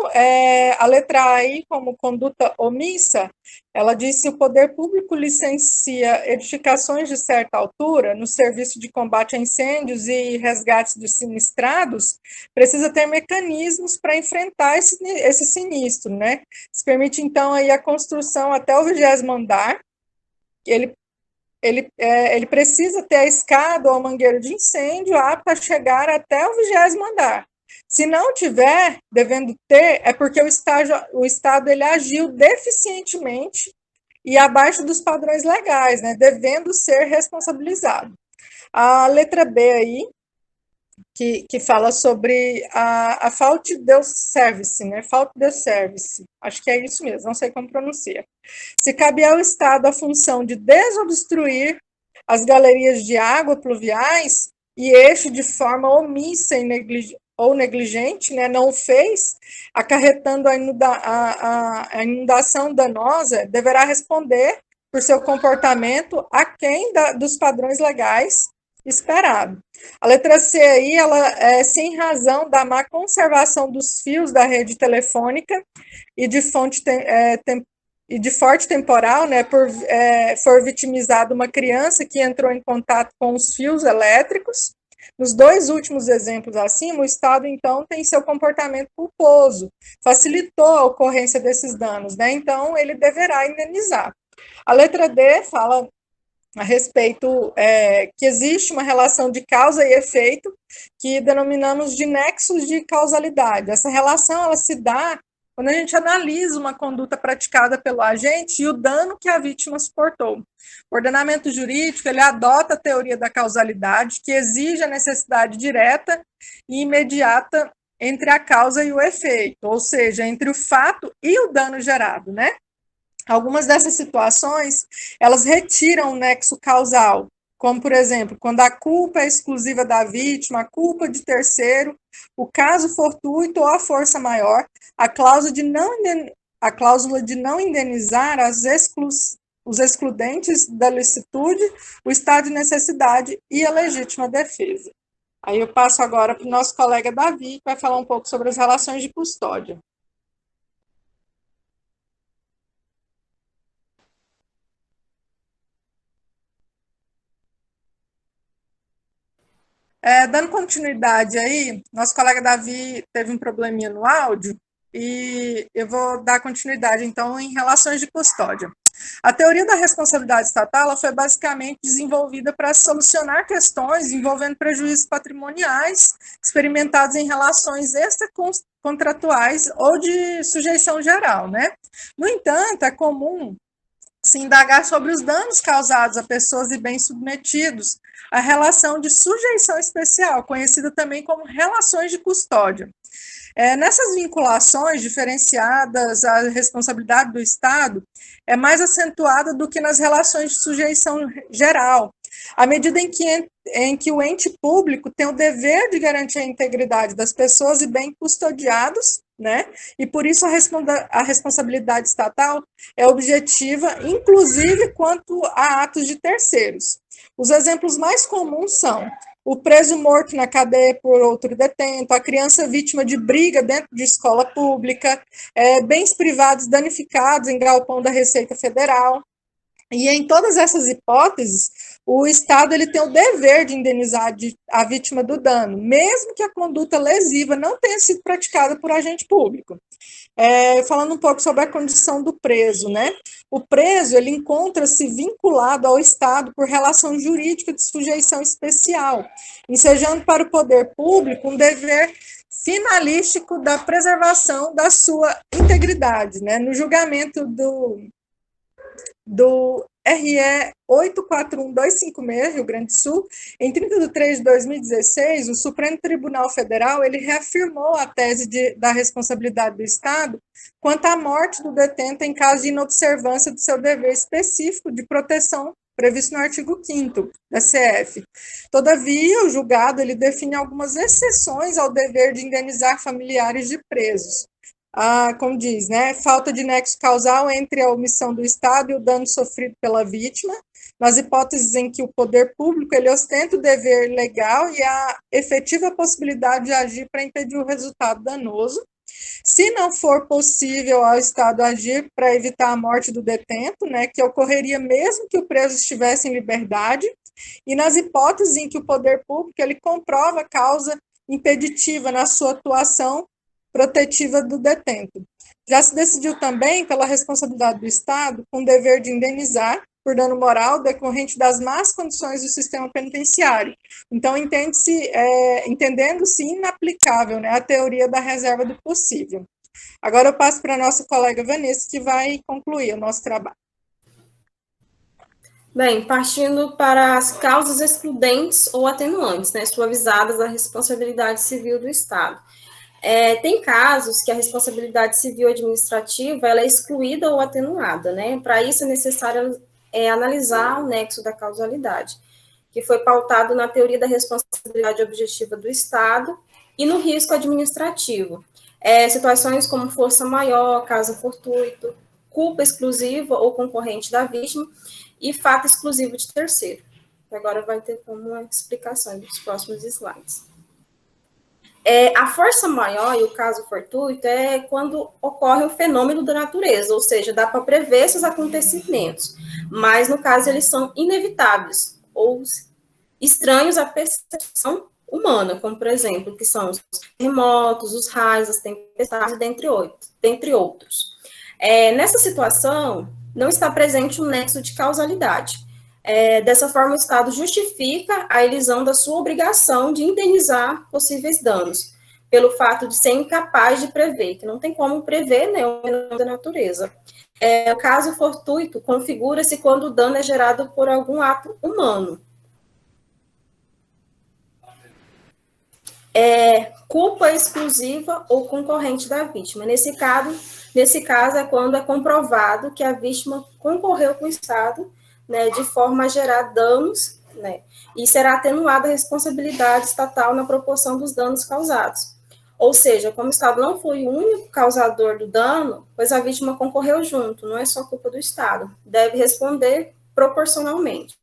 [SPEAKER 13] a letra A aí como conduta omissa. Ela diz: se o poder público licencia edificações de certa altura no serviço de combate a incêndios e resgates dos sinistrados, precisa ter mecanismos para enfrentar esse sinistro, né? Se permite, então, aí a construção até o 20º andar. Ele precisa ter a escada ou a mangueira de incêndio apta a chegar até o 20º andar. Se não tiver, devendo ter, é porque o Estado ele agiu deficientemente e abaixo dos padrões legais, né, devendo ser responsabilizado. A letra B aí, que fala sobre a fault de service, né? Fault de service. Acho que é isso mesmo, não sei como pronuncia. Se cabe ao Estado a função de desobstruir as galerias de água pluviais e este de forma omissa ou negligente, né, não o fez, acarretando a inundação danosa, deverá responder por seu comportamento aquém dos padrões legais esperado. A letra C aí, ela se em razão da má conservação dos fios da rede telefônica e de forte temporal, né, for vitimizada uma criança que entrou em contato com os fios elétricos. Nos dois últimos exemplos acima, o Estado, então, tem seu comportamento culposo, facilitou a ocorrência desses danos, né, então ele deverá indenizar. A letra D fala a respeito que existe uma relação de causa e efeito que denominamos de nexos de causalidade. Essa relação ela se dá quando a gente analisa uma conduta praticada pelo agente e o dano que a vítima suportou. O ordenamento jurídico ele adota a teoria da causalidade, que exige a necessidade direta e imediata entre a causa e o efeito, ou seja, entre o fato e o dano gerado, né? Algumas dessas situações, elas retiram o nexo causal, como, por exemplo, quando a culpa é exclusiva da vítima, a culpa de terceiro, o caso fortuito ou a força maior, a cláusula de não indenizar os excludentes da licitude, o estado de necessidade e a legítima defesa. Aí eu passo agora para o nosso colega Davi, que vai falar um pouco sobre as relações de custódia. Dando continuidade aí, nosso colega Davi teve um probleminha no áudio e eu vou dar continuidade, então, em relações de custódia. A teoria da responsabilidade estatal ela foi basicamente desenvolvida para solucionar questões envolvendo prejuízos patrimoniais experimentados em relações extracontratuais ou de sujeição geral, né? No entanto, é comum se indagar sobre os danos causados a pessoas e bens submetidos à relação de sujeição especial, conhecida também como relações de custódia. Nessas vinculações diferenciadas, a responsabilidade do Estado é mais acentuada do que nas relações de sujeição geral, à medida em que o ente público tem o dever de garantir a integridade das pessoas e bem custodiados, né? E por isso a responsabilidade estatal é objetiva, inclusive quanto a atos de terceiros. Os exemplos mais comuns são o preso morto na cadeia por outro detento, a criança vítima de briga dentro de escola pública, bens privados danificados em galpão da Receita Federal. E em todas essas hipóteses, o Estado ele tem o dever de indenizar a vítima do dano, mesmo que a conduta lesiva não tenha sido praticada por agente público. Falando um pouco sobre a condição do preso, né? O preso ele encontra-se vinculado ao Estado por relação jurídica de sujeição especial, ensejando para o poder público um dever finalístico da preservação da sua integridade, né? No julgamento do RE 841256, Rio Grande do Sul, em 30 de 3 de 2016, o Supremo Tribunal Federal ele reafirmou a tese da responsabilidade do Estado quanto à morte do detento em caso de inobservância do seu dever específico de proteção previsto no artigo 5º da CF. Todavia, o julgado ele define algumas exceções ao dever de indenizar familiares de presos. Como diz, né, falta de nexo causal entre a omissão do Estado e o dano sofrido pela vítima, nas hipóteses em que o poder público ele ostenta o dever legal e a efetiva possibilidade de agir para impedir o resultado danoso. Se não for possível ao Estado agir para evitar a morte do detento, né, que ocorreria mesmo que o preso estivesse em liberdade, e nas hipóteses em que o poder público ele comprova a causa impeditiva na sua atuação protetiva do detento. Já se decidiu também pela responsabilidade do Estado com o dever de indenizar por dano moral decorrente das más condições do sistema penitenciário. Então, entendendo-se inaplicável, né, a teoria da reserva do possível. Agora eu passo para a nossa colega Vanessa, que vai concluir o nosso trabalho.
[SPEAKER 14] Bem, partindo para as causas excludentes ou atenuantes, né, suavizadas da responsabilidade civil do Estado. Tem casos que a responsabilidade civil administrativa ela é excluída ou atenuada, né? Para isso é necessário analisar o nexo da causalidade, que foi pautado na teoria da responsabilidade objetiva do Estado e no risco administrativo. Situações como força maior, caso fortuito, culpa exclusiva ou concorrente da vítima e fato exclusivo de terceiro. Agora vai ter como uma explicação nos próximos slides. A força maior e o caso fortuito é quando ocorre o fenômeno da natureza, ou seja, dá para prever esses acontecimentos, mas no caso eles são inevitáveis ou estranhos à percepção humana, como por exemplo, que são os terremotos, os raios, as tempestades, dentre outros. Nessa situação, não está presente um nexo de causalidade. Dessa forma, o Estado justifica a elisão da sua obrigação de indenizar possíveis danos, pelo fato de ser incapaz de prever, que não tem como prever, né, o fenômeno da natureza. O caso fortuito configura-se quando o dano é gerado por algum ato humano. Culpa exclusiva ou concorrente da vítima. Nesse caso é quando é comprovado que a vítima concorreu com o Estado, né, de forma a gerar danos, né, e será atenuada a responsabilidade estatal na proporção dos danos causados. Ou seja, como o Estado não foi o único causador do dano, pois a vítima concorreu junto, não é só culpa do Estado, deve responder proporcionalmente.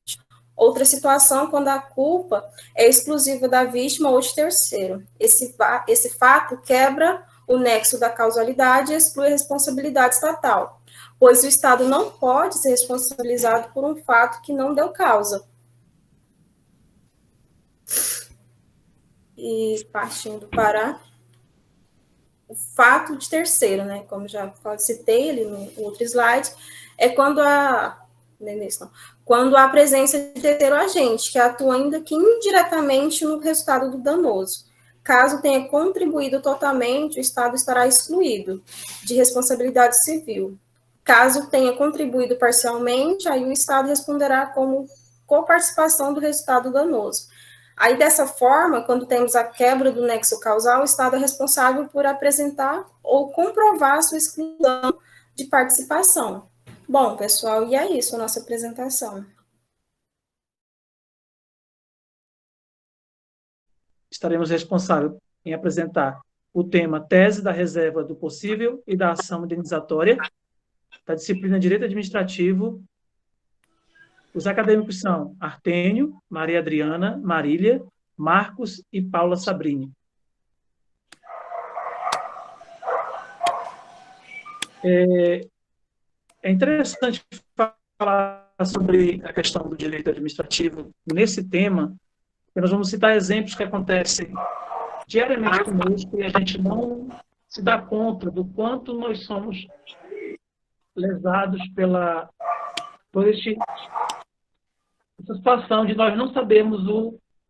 [SPEAKER 14] Outra situação, quando a culpa é exclusiva da vítima ou de terceiro. Esse fato quebra o nexo da causalidade e exclui a responsabilidade estatal, pois o Estado não pode ser responsabilizado por um fato que não deu causa. E partindo para o fato de terceiro, né, como já citei ali no outro slide, é quando há presença de terceiro agente, que atua ainda que indiretamente no resultado do danoso. Caso tenha contribuído totalmente, o Estado estará excluído de responsabilidade civil. Caso tenha contribuído parcialmente, aí o Estado responderá como coparticipação do resultado danoso. Aí, dessa forma, quando temos a quebra do nexo causal, o Estado é responsável por apresentar ou comprovar a sua exclusão de participação. Bom, pessoal, e é isso a nossa apresentação.
[SPEAKER 15] Estaremos responsáveis em apresentar o tema Tese da Reserva do Possível e da Ação Indenizatória, da disciplina Direito Administrativo. Os acadêmicos são Artênio, Maria Adriana, Marília, Marcos e Paula Sabrini. É interessante falar sobre a questão do direito administrativo nesse tema, porque nós vamos citar exemplos que acontecem diariamente conosco e a gente não se dá conta do quanto nós somos lesados por essa situação de nós não sabemos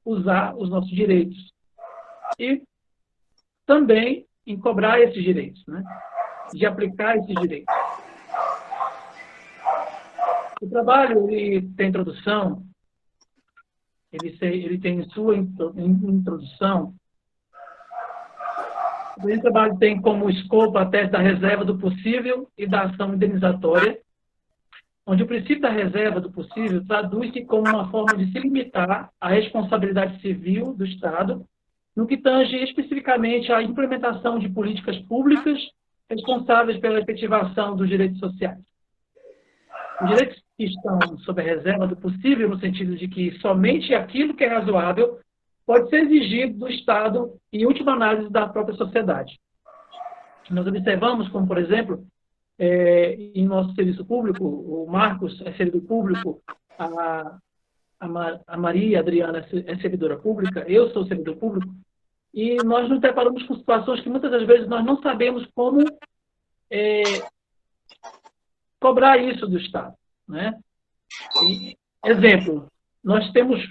[SPEAKER 15] usar os nossos direitos. E também em cobrar esses direitos, né? De aplicar esses direitos. O trabalho tem introdução, ele tem sua introdução. O trabalho tem como escopo a tese da reserva do possível e da ação indenizatória, onde o princípio da reserva do possível traduz-se como uma forma de se limitar à responsabilidade civil do Estado, no que tange especificamente à implementação de políticas públicas responsáveis pela efetivação dos direitos sociais. Os direitos que estão sob a reserva do possível, no sentido de que somente aquilo que é razoável pode ser exigido do Estado e, em última análise, da própria sociedade. Nós observamos como, por exemplo, em nosso serviço público, o Marcos é servidor público, a Maria Adriana é servidora pública, eu sou servidor público, e nós nos deparamos com situações que muitas das vezes nós não sabemos como cobrar isso do Estado, né? Exemplo, nós temos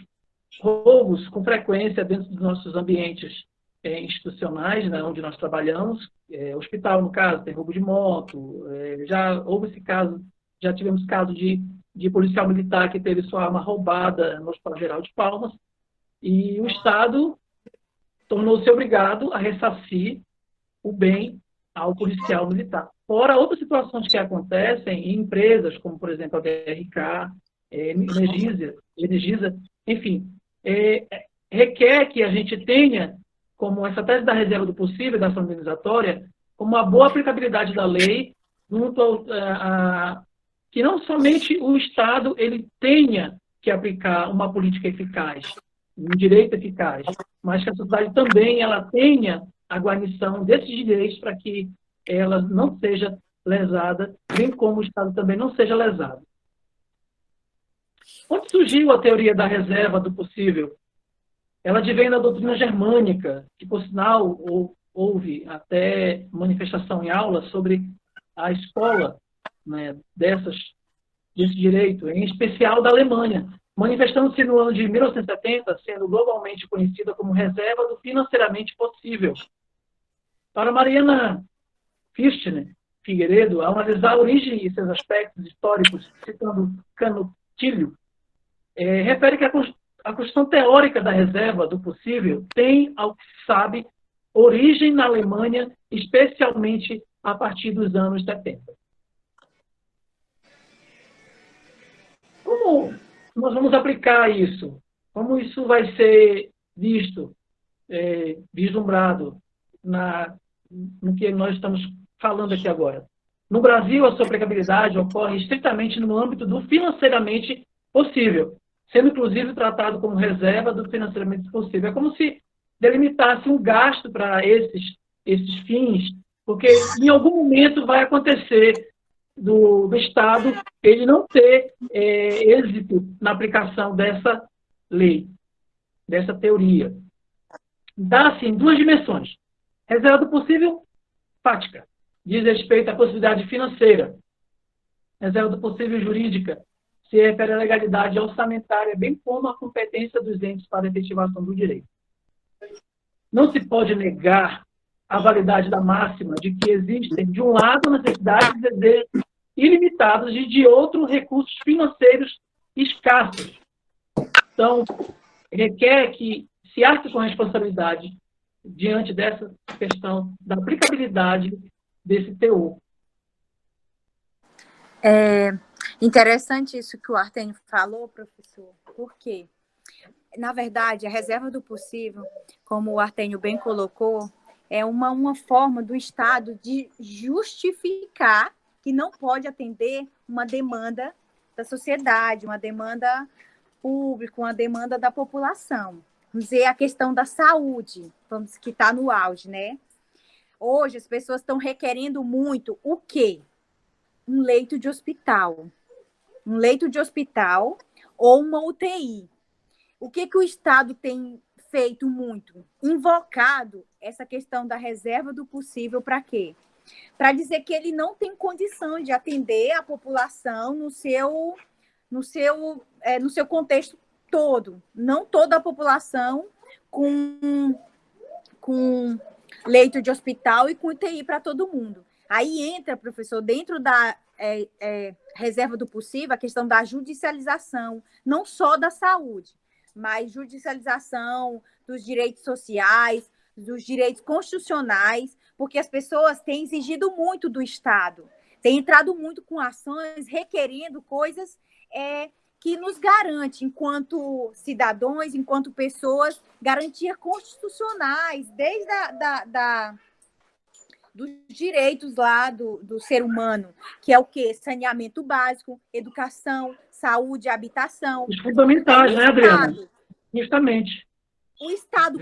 [SPEAKER 15] roubos com frequência dentro dos nossos ambientes institucionais, né, onde nós trabalhamos, hospital, no caso, tem roubo de moto, já houve esse caso, já tivemos caso de policial militar que teve sua arma roubada no Hospital Geral de Palmas, e o Estado tornou-se obrigado a ressarcir o bem ao policial militar. Fora outras situações que acontecem em empresas, como, por exemplo, a BRK, Energisa, enfim, requer que a gente tenha, como essa tese da reserva do possível, da ação indenizatória, como uma boa aplicabilidade da lei, junto que não somente o Estado ele tenha que aplicar uma política eficaz, um direito eficaz, mas que a sociedade também ela tenha a guarnição desses direitos para que ela não seja lesada, bem como o Estado também não seja lesado. Onde surgiu a teoria da reserva do possível? Ela advém da doutrina germânica, que, por sinal, houve até manifestação em aula sobre a escola, né, desse direito, em especial da Alemanha, manifestando-se no ano de 1970, sendo globalmente conhecida como reserva do financeiramente possível. Para Mariana Figueiredo, ao analisar a origem e seus aspectos históricos, citando Canutilho, refere que a questão teórica da reserva do possível tem, ao que se sabe, origem na Alemanha, especialmente a partir dos anos 70. Como nós vamos aplicar isso? Como isso vai ser visto, vislumbrado no que nós estamos falando aqui agora? No Brasil, a sua aplicabilidade ocorre estritamente no âmbito do financeiramente possível, sendo inclusive tratado como reserva do financeiramente possível. É como se delimitasse um gasto para esses fins, porque em algum momento vai acontecer do Estado ele não ter êxito na aplicação dessa lei, dessa teoria. Dá-se em duas dimensões. Reserva do possível, fática, diz respeito à possibilidade financeira. Reserva do possível, jurídica, se refere à legalidade orçamentária, bem como à competência dos entes para a efetivação do direito. Não se pode negar a validade da máxima de que existem, de um lado, necessidades e desejos ilimitados e, de outro, recursos financeiros escassos. Então, requer que se arque com responsabilidade diante dessa questão da aplicabilidade desse teor.
[SPEAKER 16] É interessante isso que o Artênio falou, professor, porque, na verdade, a reserva do possível, como o Artênio bem colocou, é uma forma do Estado de justificar que não pode atender uma demanda da sociedade, uma demanda pública, uma demanda da população. Vamos dizer, a questão da saúde, que está no auge, né? Hoje, as pessoas estão requerendo muito o quê? Um leito de hospital. Um leito de hospital ou uma UTI. O que o Estado tem feito muito? Invocado essa questão da reserva do possível para quê? Para dizer que ele não tem condição de atender a população no seu contexto todo. Não toda a população com leito de hospital e com UTI para todo mundo. Aí entra, professor, dentro da reserva do possível, a questão da judicialização, não só da saúde, mas judicialização dos direitos sociais, dos direitos constitucionais, porque as pessoas têm exigido muito do Estado, têm entrado muito com ações requerendo coisas que nos garante, enquanto cidadãos, enquanto pessoas, garantias constitucionais, desde dos direitos lá do ser humano, que é o quê? Saneamento básico, educação, saúde, habitação.
[SPEAKER 15] Os fundamentais, né, Adriana? Justamente.
[SPEAKER 16] O Estado,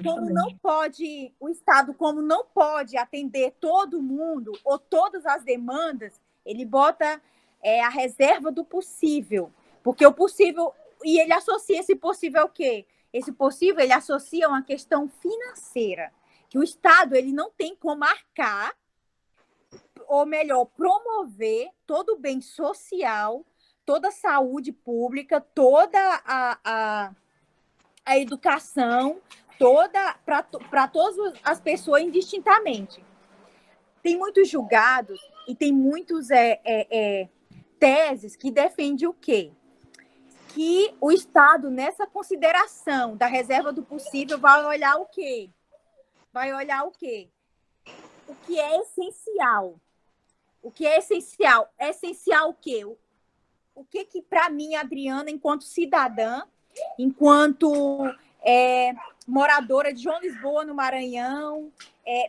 [SPEAKER 16] como não pode atender todo mundo ou todas as demandas, ele bota a reserva do possível. Porque o possível... E ele associa esse possível ao quê? Esse possível, ele associa uma questão financeira. Que o Estado, ele não tem como arcar, ou melhor, promover todo o bem social, toda a saúde pública, toda a educação, para todas as pessoas indistintamente. Tem muitos julgados e tem muitos teses que defendem o quê? Que o Estado, nessa consideração da reserva do possível, vai olhar o quê? Vai olhar o quê? O que é essencial. O que é essencial? É essencial o quê? O que para mim, Adriana, enquanto cidadã, enquanto moradora de João Lisboa, no Maranhão,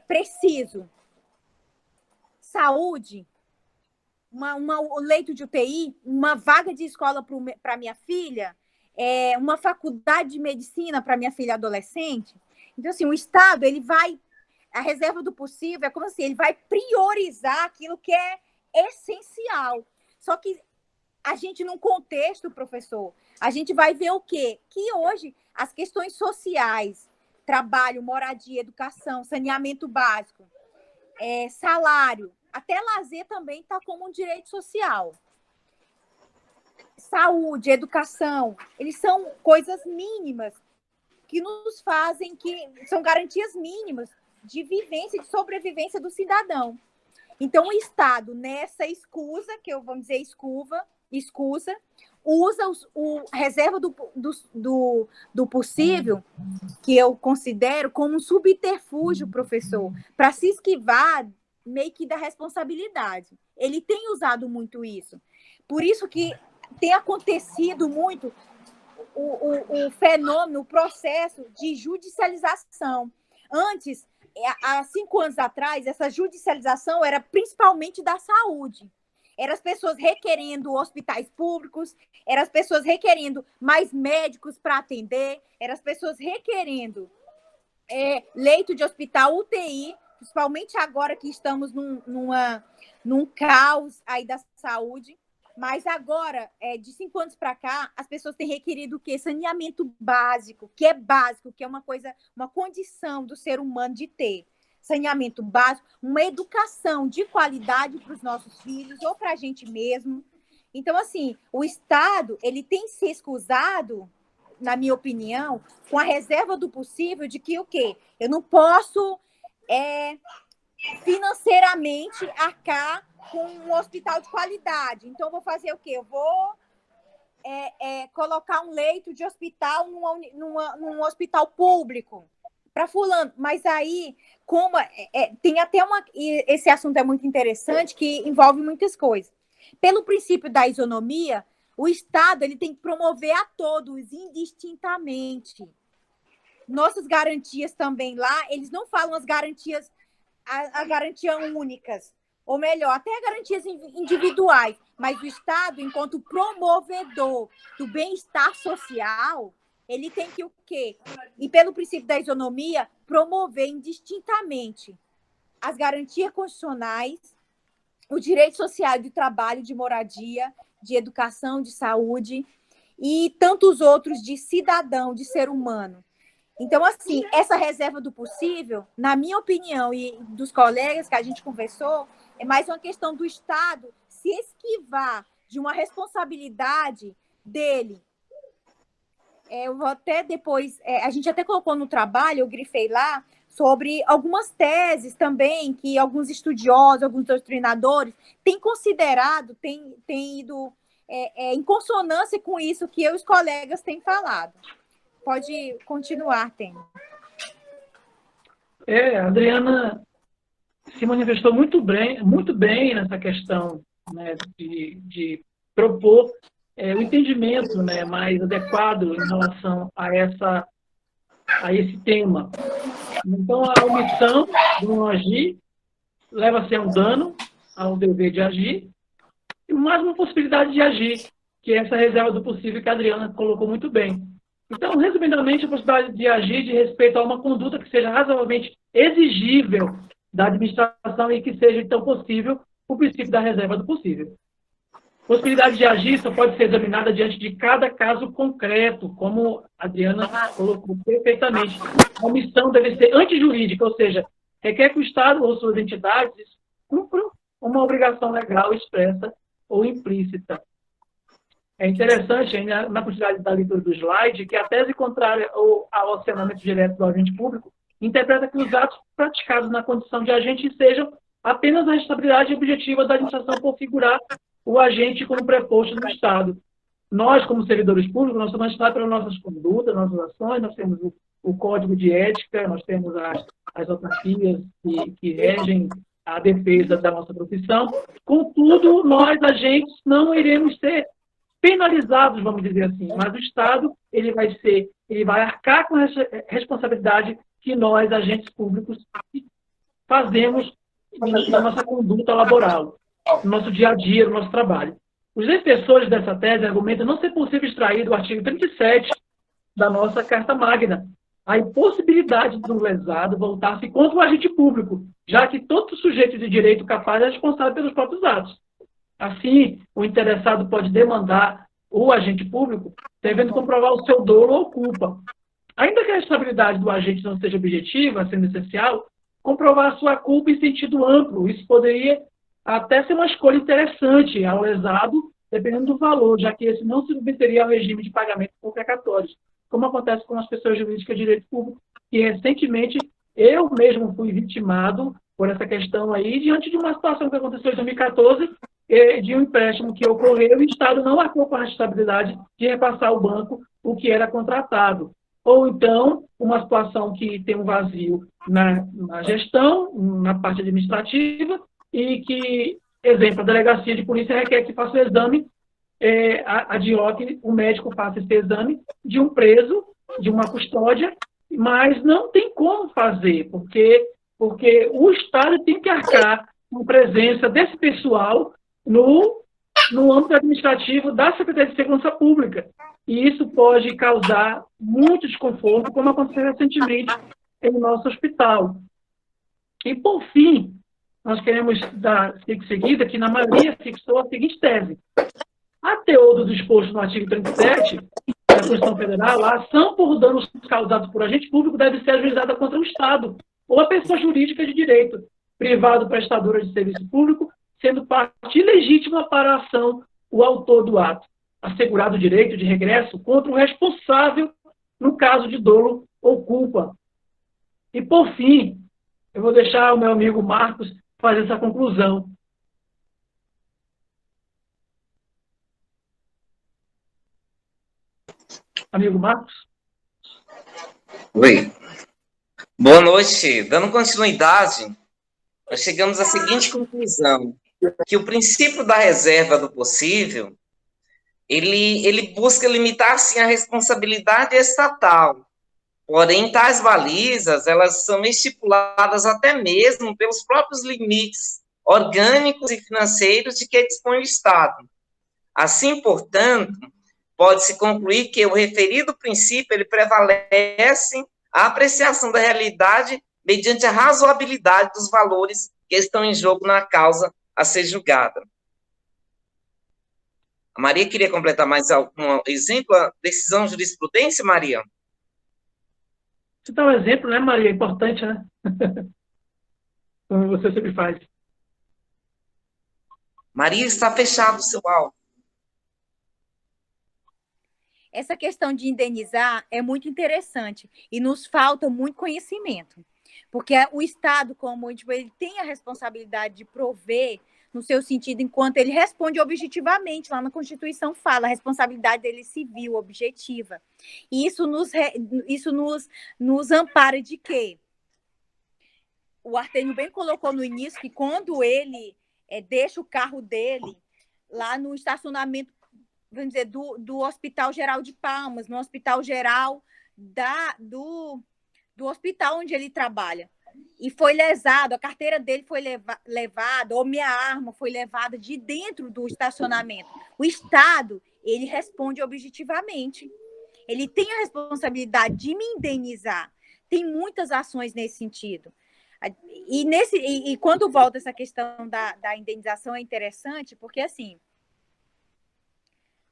[SPEAKER 16] preciso? Saúde, um leito de UTI, uma vaga de escola para minha filha, uma faculdade de medicina para minha filha adolescente. Então, assim, o Estado, ele vai... A reserva do possível é como assim, ele vai priorizar aquilo que é essencial. Só que a gente, num contexto, professor, a gente vai ver o quê? Que hoje as questões sociais, trabalho, moradia, educação, saneamento básico, salário, até lazer também está como um direito social. Saúde, educação, eles são coisas mínimas que nos fazem, que são garantias mínimas de vivência, de sobrevivência do cidadão. Então, o Estado, nessa escusa, que eu vamos dizer escusa, usa o reserva do possível, que eu considero como um subterfúgio, professor, para se esquivar meio que da responsabilidade. Ele tem usado muito isso. Por isso que tem acontecido muito o fenômeno, o processo de judicialização. Antes, há 5 anos atrás, essa judicialização era principalmente da saúde. Eram as pessoas requerendo hospitais públicos, eram as pessoas requerendo mais médicos para atender, eram as pessoas requerendo leito de hospital, UTI, principalmente agora que estamos num caos aí da saúde. Mas agora, de 5 anos para cá, as pessoas têm requerido o quê? Saneamento básico, que é uma coisa, uma condição do ser humano de ter. Saneamento básico, uma educação de qualidade para os nossos filhos ou para a gente mesmo. Então, assim, o Estado, ele tem se escusado, na minha opinião, com a reserva do possível de que o quê? Eu não posso financeiramente arcar com um hospital de qualidade. Então, eu vou fazer o quê? Eu vou colocar um leito de hospital num hospital público para fulano. Mas aí, como tem até esse assunto é muito interessante, que envolve muitas coisas. Pelo princípio da isonomia, o Estado ele tem que promover a todos indistintamente. Nossas garantias também lá, eles não falam as garantias únicas, ou melhor, até garantias individuais, mas o Estado, enquanto promovedor do bem-estar social, ele tem que o quê? E pelo princípio da isonomia, promover indistintamente as garantias constitucionais, o direito social de trabalho, de moradia, de educação, de saúde e tantos outros de cidadão, de ser humano. Então, assim, essa reserva do possível, na minha opinião e dos colegas que a gente conversou, é mais uma questão do Estado se esquivar de uma responsabilidade dele. Eu vou até depois, a gente até colocou no trabalho, eu grifei lá, sobre algumas teses também que alguns estudiosos, alguns doutrinadores têm considerado, têm ido em consonância com isso que eu e os colegas têm falado. Pode continuar, Tênia.
[SPEAKER 15] A Adriana se manifestou muito bem nessa questão, né, de propor o entendimento, né, mais adequado em relação a esse tema. Então, a omissão do não agir leva-se a um dano ao dever de agir e mais uma possibilidade de agir, que é essa reserva do possível que a Adriana colocou muito bem. Então, resumidamente, a possibilidade de agir de respeito a uma conduta que seja razoavelmente exigível da administração e que seja, então, possível o princípio da reserva do possível. Possibilidade de agir só pode ser examinada diante de cada caso concreto, como a Adriana colocou perfeitamente. A omissão deve ser antijurídica, ou seja, requer que o Estado ou suas entidades cumpram uma obrigação legal expressa ou implícita. É interessante, na quantidade da leitura do slide, que a tese contrária ao acionamento direto do agente público interpreta que os atos praticados na condição de agente sejam apenas a responsabilidade objetiva da administração por figurar o agente como preposto do Estado. Nós, como servidores públicos, nós somos responsáveis pelas nossas condutas, nossas ações, nós temos o código de ética, nós temos as autarquias que regem a defesa da nossa profissão. Contudo, nós, agentes, não iremos ser penalizados, vamos dizer assim, mas o Estado ele vai arcar com essa responsabilidade que nós, agentes públicos, fazemos na nossa conduta laboral, no nosso dia a dia, no nosso trabalho. Os defensores dessa tese argumentam não ser possível extrair do artigo 37 da nossa Carta Magna a impossibilidade do lesado voltar-se contra o agente público, já que todo sujeito de direito capaz é responsável pelos próprios atos. Assim, o interessado pode demandar o agente público, devendo comprovar o seu dolo ou culpa. Ainda que a responsabilidade do agente não seja objetiva, sendo essencial, comprovar a sua culpa em sentido amplo. Isso poderia até ser uma escolha interessante ao lesado, dependendo do valor, já que esse não se submeteria ao regime de pagamento por precatórios, como acontece com as pessoas jurídicas de direito público, que recentemente eu mesmo fui vitimado por essa questão aí, diante de uma situação que aconteceu em 2014, de um empréstimo que ocorreu e o Estado não arcou com a responsabilidade de repassar ao banco o que era contratado. Ou então, uma situação que tem um vazio na gestão, na parte administrativa, e que, exemplo, a delegacia de polícia requer que faça o exame, ad hoc, o médico faça esse exame de um preso, de uma custódia, mas não tem como fazer, porque o Estado tem que arcar com a presença desse pessoal no âmbito administrativo da Secretaria de Segurança Pública. E isso pode causar muito desconforto, como aconteceu recentemente em nosso hospital. E, por fim, nós queremos dar seguida que, na maioria, fixou a seguinte tese. A teor do disposto no artigo 37 da Constituição Federal, a ação por danos causados por agente público deve ser ajuizada contra o Estado ou a pessoa jurídica de direito, privado prestadora de serviço público, sendo parte legítima para a ação o autor do ato, assegurado o direito de regresso contra o responsável no caso de dolo ou culpa. E, por fim, eu vou deixar o meu amigo Marcos fazer essa conclusão. Amigo Marcos?
[SPEAKER 17] Oi. Boa noite. Dando continuidade, nós chegamos à seguinte conclusão, que o princípio da reserva do possível, ele busca limitar, sim, a responsabilidade estatal. Porém, tais balizas, elas são estipuladas até mesmo pelos próprios limites orgânicos e financeiros de que dispõe o Estado. Assim, portanto, pode-se concluir que o referido princípio, ele prevalece a apreciação da realidade mediante a razoabilidade dos valores que estão em jogo na causa a ser julgada. A Maria queria completar mais algum exemplo? A decisão jurisprudência, Maria?
[SPEAKER 15] Você dá um exemplo, né, Maria? É importante, né? Como você sempre faz.
[SPEAKER 17] Maria, está fechado o seu áudio.
[SPEAKER 16] Essa questão de indenizar é muito interessante e nos falta muito conhecimento, porque o Estado, como ele tem a responsabilidade de prover no seu sentido, enquanto ele responde objetivamente, lá na Constituição fala, a responsabilidade dele civil, objetiva. E isso nos ampara de quê? O Artênio bem colocou no início que quando ele deixa o carro dele lá no estacionamento, vamos dizer, do Hospital Geral de Palmas, no Hospital Geral do hospital onde ele trabalha, e foi lesado, a carteira dele foi levada, ou minha arma foi levada de dentro do estacionamento. O Estado, ele responde objetivamente. Ele tem a responsabilidade de me indenizar. Tem muitas ações nesse sentido. E quando volta essa questão da indenização, é interessante, porque, assim,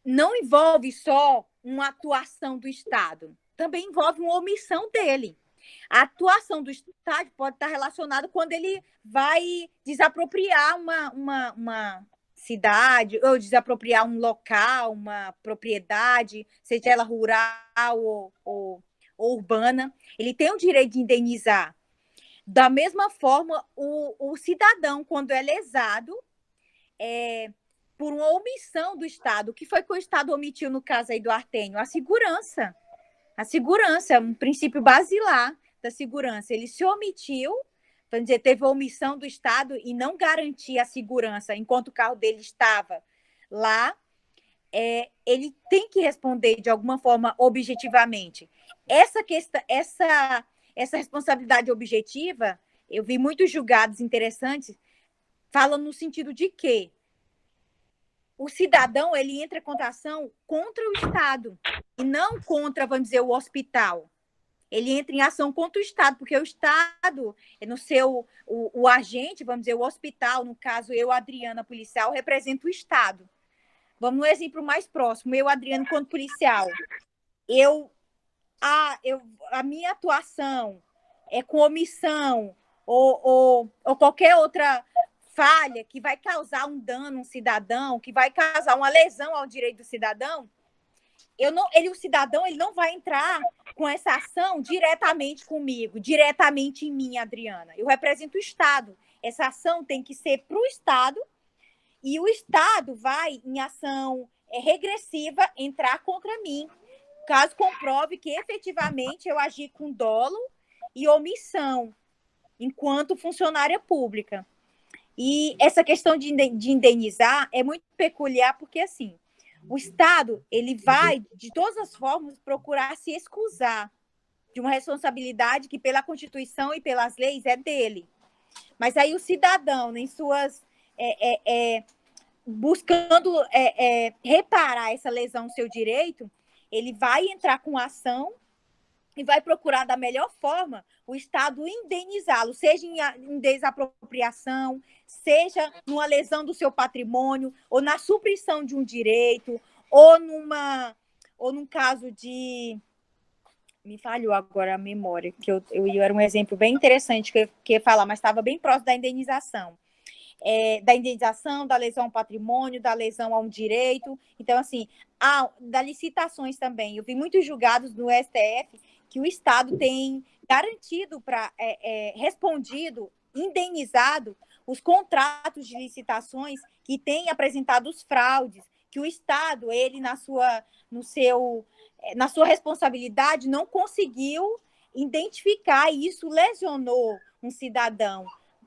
[SPEAKER 16] não envolve só uma atuação do Estado, também envolve uma omissão dele. A atuação do Estado pode estar relacionada quando ele vai desapropriar uma cidade, ou desapropriar um local, uma propriedade, seja ela rural ou urbana. Ele tem o direito de indenizar. Da mesma forma, o cidadão, quando é lesado, por uma omissão do Estado, o que foi que o Estado omitiu no caso aí do Artênio? A segurança. A segurança é um princípio basilar da segurança. Ele se omitiu, vamos dizer, teve a omissão do Estado e não garantia a segurança enquanto o carro dele estava lá. Ele tem que responder de alguma forma objetivamente. Essa responsabilidade objetiva, eu vi muitos julgados interessantes falando no sentido de que o cidadão, ele entra em contação contra o Estado e não contra, vamos dizer, o hospital. Ele entra em ação contra o Estado, porque o Estado, no seu, o agente, vamos dizer, o hospital, no caso, eu, Adriana, policial, represento o Estado. Vamos no exemplo mais próximo, eu, Adriana, quanto policial. A minha atuação é com omissão ou qualquer outra falha que vai causar um dano a um cidadão, que vai causar uma lesão ao direito do cidadão, o cidadão ele não vai entrar com essa ação diretamente comigo, diretamente em mim, Adriana. Eu represento o Estado. Essa ação tem que ser para o Estado e o Estado vai, em ação regressiva, entrar contra mim, caso comprove que efetivamente eu agi com dolo e omissão enquanto funcionária pública. E essa questão de indenizar é muito peculiar porque, assim, o Estado, ele vai, de todas as formas, procurar se excusar de uma responsabilidade que, pela Constituição e pelas leis, é dele. Mas aí o cidadão, em suas... buscando reparar essa lesão no seu direito, ele vai entrar com ação e vai procurar, da melhor forma, o Estado indenizá-lo, seja em desapropriação, seja numa lesão do seu patrimônio, ou na supressão de um direito, ou num caso de... Me falhou agora a memória, que eu era um exemplo bem interessante que eu ia falar, mas estava bem próximo da indenização. Da indenização, da lesão ao patrimônio, da lesão a um direito. Então, assim, das licitações também. Eu vi muitos julgados no STF que o Estado tem garantido, respondido, indenizado os contratos de licitações que têm apresentado os fraudes, que o Estado, ele na sua responsabilidade, não conseguiu identificar, e isso lesionou um cidadão,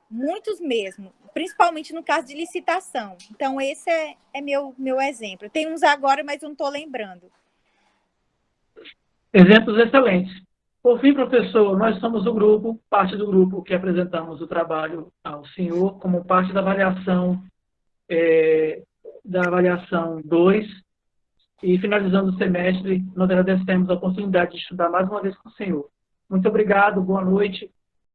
[SPEAKER 16] muitos mesmo, principalmente no caso de licitação. Então, esse é meu exemplo. Tem uns agora, mas eu não estou lembrando.
[SPEAKER 15] Exemplos excelentes. Por fim, professor, nós somos o grupo, parte do grupo que apresentamos o trabalho ao senhor como parte da avaliação 2, e finalizando o semestre, nós agradecemos a oportunidade de estudar mais uma vez com o senhor. Muito obrigado, boa noite